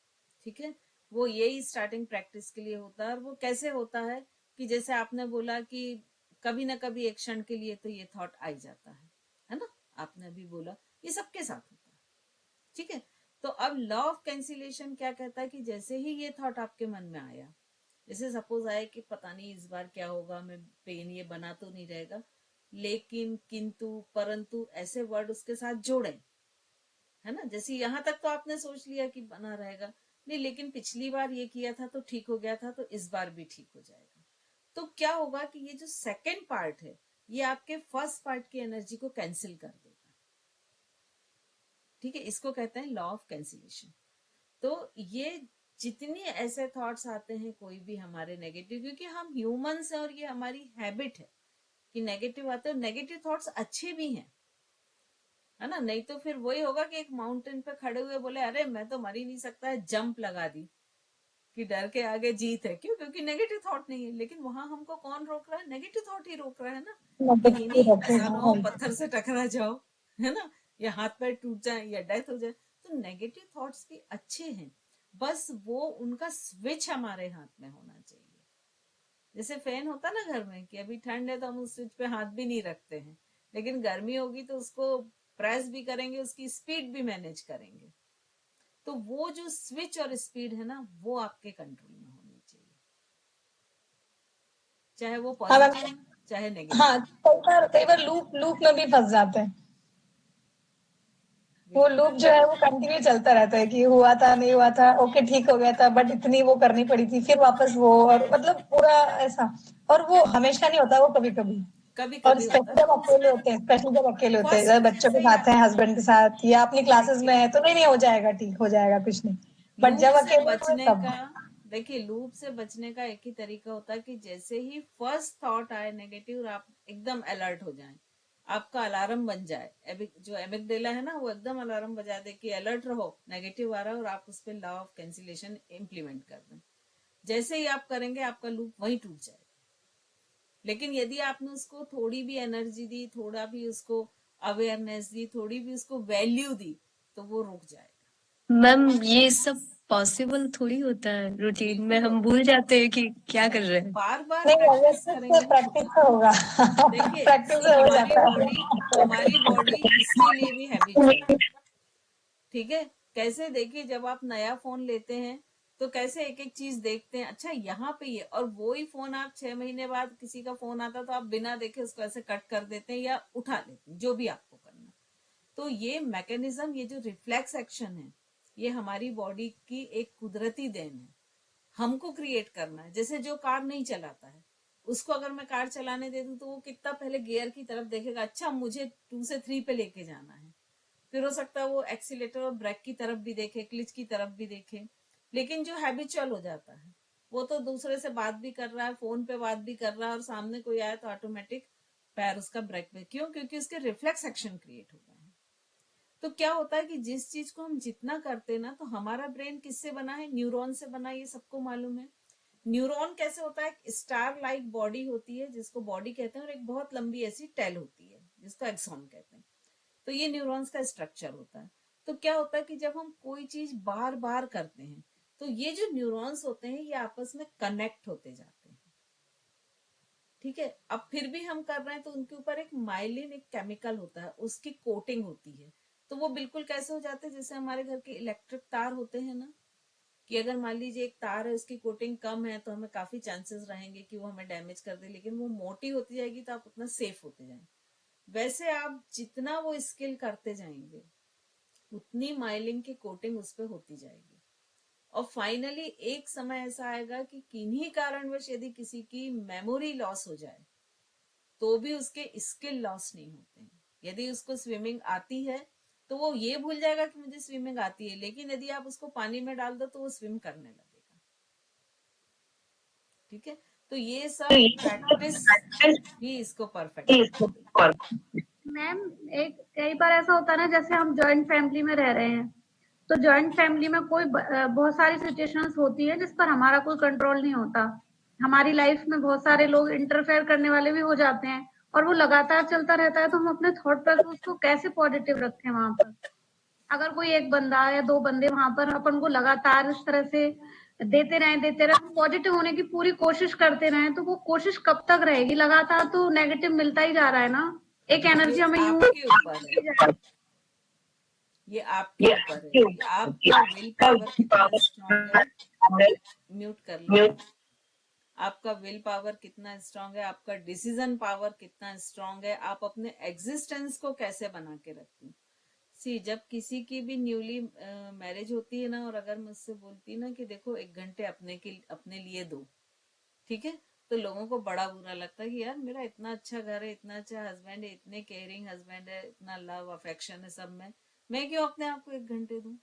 ठीक है। वो यही स्टार्टिंग प्रैक्टिस के लिए होता है। और वो कैसे होता है कि जैसे आपने बोला कि कभी ना कभी एक क्षण के लिए तो ये थॉट आ ही जाता है ना। आपने अभी बोला ये सबके साथ होता है, ठीक है। तो अब लॉ ऑफ कैंसिलेशन क्या कहता है कि जैसे ही ये थॉट आपके मन में आया, जैसे सपोज आए कि पता नहीं इस बार क्या होगा, मैं पेन ये बना तो नहीं रहेगा, लेकिन, किंतु, परंतु ऐसे वर्ड उसके साथ जोड़ें, है ना। जैसे यहाँ तक तो आपने सोच लिया कि बना रहेगा, नहीं लेकिन पिछली बार ये किया था तो ठीक हो गया था, तो इस बार भी ठीक हो जाएगा। तो क्या होगा कि ये जो सेकंड पार्ट है, ये आपके फर्स्ट पार्ट की एनर्जी को कैंसिल कर देगा, ठीक है। इसको कहते हैं लॉ ऑफ कैंसिलेशन। तो ये जितने ऐसे थॉट्स आते हैं कोई भी हमारे नेगेटिव, क्योंकि हम ह्यूमंस हैं और ये हमारी हैबिट है कि नेगेटिव आते हैं, नेगेटिव थॉट्स अच्छे भी हैं, है ना। नहीं तो फिर वही होगा कि एक माउंटेन पे खड़े हुए बोले अरे मैं तो मर ही नहीं सकता है, जंप लगा दी कि डर के आगे जीत है। क्यों? क्योंकि नेगेटिव थॉट नहीं है। लेकिन वहां हमको कौन रोक रहा है? नेगेटिव थॉट ही रोक रहा है ना, कि नहीं नहीं ऐसा ना हो पत्थर से टकरा जाओ, है ना, या हाथ पैर टूट जाए या डेथ हो जाए। तो नेगेटिव थॉट्स भी अच्छे हैं, बस वो उनका स्विच हमारे हाथ में होना चाहिए। जैसे फैन होता ना घर में, कि अभी ठंड है तो हम उस स्विच पे हाथ भी नहीं रखते हैं, लेकिन गर्मी होगी तो उसको प्रेस भी करेंगे, उसकी स्पीड भी मैनेज करेंगे। तो वो जो स्विच और स्पीड है ना, वो आपके कंट्रोल में होनी चाहिए, चाहे वो हाँ मैम। पॉजिटिव चाहे नेगेटिव। हाँ, कई बार लूप लूप में भी फंस जाते हैं। वो लूप जो है वो कंटिन्यू चलता रहता है कि हुआ था नहीं हुआ था, ओके ठीक हो गया था, बट इतनी वो करनी पड़ी थी, फिर वापस वो, और मतलब पूरा ऐसा। और वो हमेशा नहीं होता, वो कभी कभी। कभी और कभी होता स्पेशली है। जब अकेले होते हैं, स्पेशली जब अकेले होते हैं, फर्स्ट जब बच्चों के जैसे साथ हैं, हस्बैंड के साथ, या अपनी क्लासेस में है, तो नहीं नहीं हो जाएगा, ठीक हो जाएगा, कुछ नहीं। बट लूप जब से अकेले हुए बचने तब। का, देखिए लूप से बचने का एक ही तरीका होता है कि जैसे ही फर्स्ट थॉट आए नेगेटिव, आप एकदम अलर्ट हो जाएं, आपका अलार्म बन जाए। जो एमिगडेला है ना, वो एकदम अलार्म बजा दे कि अलर्ट रहो, नेगेटिव आ रहा है, और आप उस पर लॉ ऑफ कैंसिलेशन इम्प्लीमेंट कर दें। जैसे ही आप करेंगे आपका लूप वहीं टूट जाएगा। लेकिन यदि आपने उसको थोड़ी भी एनर्जी दी, थोड़ा भी उसको अवेयरनेस दी, थोड़ी भी उसको वैल्यू दी, तो वो रुक जाएगा। मैम ये सब पॉसिबल थोड़ी होता है रूटीन में, बिल्कुल हम होता भूल जाते हैं कि क्या कर रहे हैं। बार बार नहीं, प्रैक्टिस ऑब्वियसली करेंगे। प्रैक्टिस से होगा। देखिए प्रैक्टिस सी से हो हमारी जाता बॉडी, हमारी बॉडी इसके लिए भी हैबिचुअल है। ठीक है, कैसे? देखिए जब आप नया फोन लेते हैं तो कैसे एक एक चीज देखते हैं, अच्छा यहाँ पे ये, और वो ही फोन आप 6 महीने बाद किसी का फोन आता तो आप बिना देखे उसको ऐसे कट कर देते हैं या उठा लेते हैं, जो भी आपको करना। तो ये मैकेनिज्म, ये जो रिफ्लेक्स एक्शन है, ये हमारी बॉडी की एक कुदरती देन है, हमको क्रिएट करना है। जैसे जो कार नहीं चलाता है, उसको अगर मैं कार चलाने दे दूं तो वो कितना पहले गियर की तरफ देखेगा, अच्छा मुझे 2 से 3 पे लेके जाना है। फिर हो सकता है वो एक्सीलेटर और ब्रेक की तरफ भी देखे, क्लिच की तरफ भी देखे। लेकिन जो हैबिचुअल हो जाता है, वो तो दूसरे से बात भी कर रहा है, फोन पे बात भी कर रहा है, और सामने कोई आया तो ऑटोमेटिक पैर उसका ब्रेक पे। क्यों? क्योंकि उसके रिफ्लेक्स एक्शन क्रिएट हो गए हैं। तो क्या होता है कि जिस चीज को हम जितना करते हैं ना, तो हमारा ब्रेन किससे बना है? न्यूरॉन से बना है, ये सबको मालूम है। न्यूरॉन कैसे होता है? स्टार लाइक बॉडी होती है, जिसको बॉडी कहते हैं, और एक बहुत लंबी ऐसी टेल होती है जिसको एक्सॉन कहते हैं। तो ये न्यूरॉन्स का स्ट्रक्चर होता है। तो क्या होता है कि जब हम कोई चीज बार बार करते हैं, तो ये जो न्यूरॉन्स होते हैं ये आपस में कनेक्ट होते जाते हैं। ठीक है, अब फिर भी हम कर रहे हैं तो उनके ऊपर एक माइलिन, एक केमिकल होता है, उसकी कोटिंग होती है। तो वो बिल्कुल कैसे हो जाते हैं? जैसे हमारे घर के इलेक्ट्रिक तार होते हैं ना, कि अगर मान लीजिए एक तार है, उसकी कोटिंग कम है, तो हमें काफी चांसेस रहेंगे कि वो हमें डैमेज कर दे, लेकिन वो मोटी होती जाएगी तो आप उतना सेफ होते जाएंगे। वैसे आप जितना वो स्किल करते जाएंगे, उतनी माइलिंग की कोटिंग उस पर होती जाएगी। और फाइनली एक समय ऐसा आएगा कि किन्हीं कारणवश यदि किसी की मेमोरी लॉस हो जाए, तो भी उसके स्किल लॉस नहीं होते हैं। यदि उसको स्विमिंग आती है तो वो ये भूल जाएगा कि मुझे स्विमिंग आती है, लेकिन यदि आप उसको पानी में डाल दो तो वो स्विम करने लगेगा। ठीक है, तो ये सब प्रैक्टिस ही इसको परफेक्ट बनाती है। मैम, एक कई बार ऐसा होता है ना, जैसे हम जॉइंट फैमिली में रह रहे हैं, तो जॉइंट फैमिली में बहुत सारी सिचुएशंस होती है जिस पर हमारा कोई कंट्रोल नहीं होता। हमारी लाइफ में बहुत सारे लोग इंटरफेयर करने वाले भी हो जाते हैं, और वो लगातार चलता रहता है। तो हम अपने थॉट प्रोसेस को कैसे पॉजिटिव रखें वहां पर? अगर कोई एक बंदा या दो बंदे वहां पर अपन को लगातार इस तरह से देते रहे, पॉजिटिव होने की पूरी कोशिश करते रहे, तो वो कोशिश कब तक रहेगी? लगातार तो नेगेटिव मिलता ही जा रहा है ना, एक एनर्जी ये हमें यूं आपके ऊपर है, ये आपके ऊपर है कि आपका विल पावर कितना स्ट्रांग है। म्यूट कर लीजिए। आपका विल पावर कितना स्ट्रांग है, आपका डिसीजन पावर कितना स्ट्रांग है, आप अपने एग्जिस्टेंस को कैसे बना के रखती। सी जब किसी की भी न्यूली मैरिज होती है ना, और अगर मुझसे बोलती ना कि देखो 1 घंटे अपने लिए दो, ठीक है, तो लोगों को बड़ा बुरा लगता है कि यार मेरा इतना अच्छा घर है, इतना अच्छा हस्बैंड है, इतने केयरिंग हस्बैंड है, इतना लव अफेक्शन है सब में, मैं क्यों अपने आप को 1 घंटे दूं।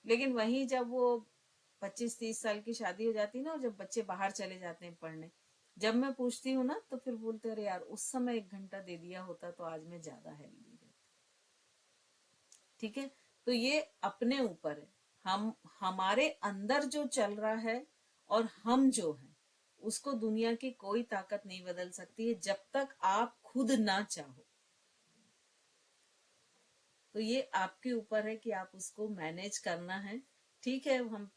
लेकिन वहीं जब वो 25-30 साल की शादी हो जाती है ना, और जब बच्चे बाहर चले जाते हैं पढ़ने, जब मैं पूछती हूँ ना तो फिर बोलते अरे यार उस समय 1 घंटा दे दिया होता तो आज मैं ज्यादा हेल्दी रहती। ठीक है, तो ये अपने ऊपर है, हम हमारे अंदर जो चल रहा है और हम जो है उसको दुनिया की कोई ताकत नहीं बदल सकती है जब तक आप खुद ना चाहो। तो ये आपके ऊपर है कि आप उसको मैनेज करना है। ठीक है, हम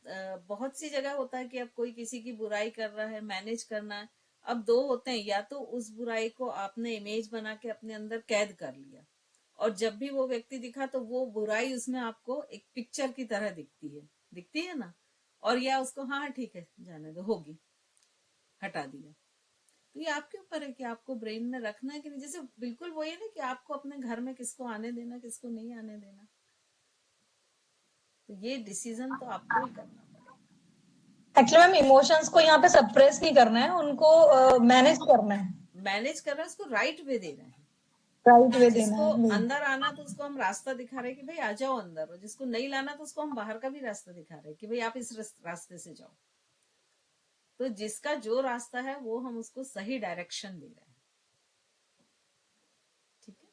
बहुत सी जगह होता है कि अब कोई किसी की बुराई कर रहा है, मैनेज करना है। अब दो होते हैं, या तो उस बुराई को आपने इमेज बना के अपने अंदर कैद कर लिया और जब भी वो व्यक्ति दिखा तो वो बुराई उसमें आपको एक पिक्चर की तरह दिखती है ना, और या उसको हाँ ठीक है जाने दो, होगी, हटा दिया। तो ये आपके ऊपर है कि आपको ब्रेन में रखना है कि नहीं। जैसे बिल्कुल वही है ना कि आपको अपने घर में किसको आने देना, किसको नहीं आने देना, तो ये डिसीजन तो आपको ही करना पड़ेगा। एक्चुअली मैम इमोशंस को यहाँ पे सप्रेस नहीं करना है, उनको मैनेज करना है। मैनेज करना है, उसको राइट वे देना है। राइट वे देना जिसको है। अंदर आना तो उसको हम रास्ता दिखा रहे हैं कि भाई आ जाओ अंदर, और जिसको नहीं लाना तो उसको हम बाहर का भी रास्ता दिखा रहे हैं कि भाई आप इस रास्ते से जाओ। तो जिसका जो रास्ता है वो हम उसको सही डायरेक्शन दे रहे हैं। ठीक है,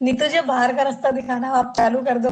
नहीं तो जो बाहर का रास्ता दिखाना आप चालू कर दो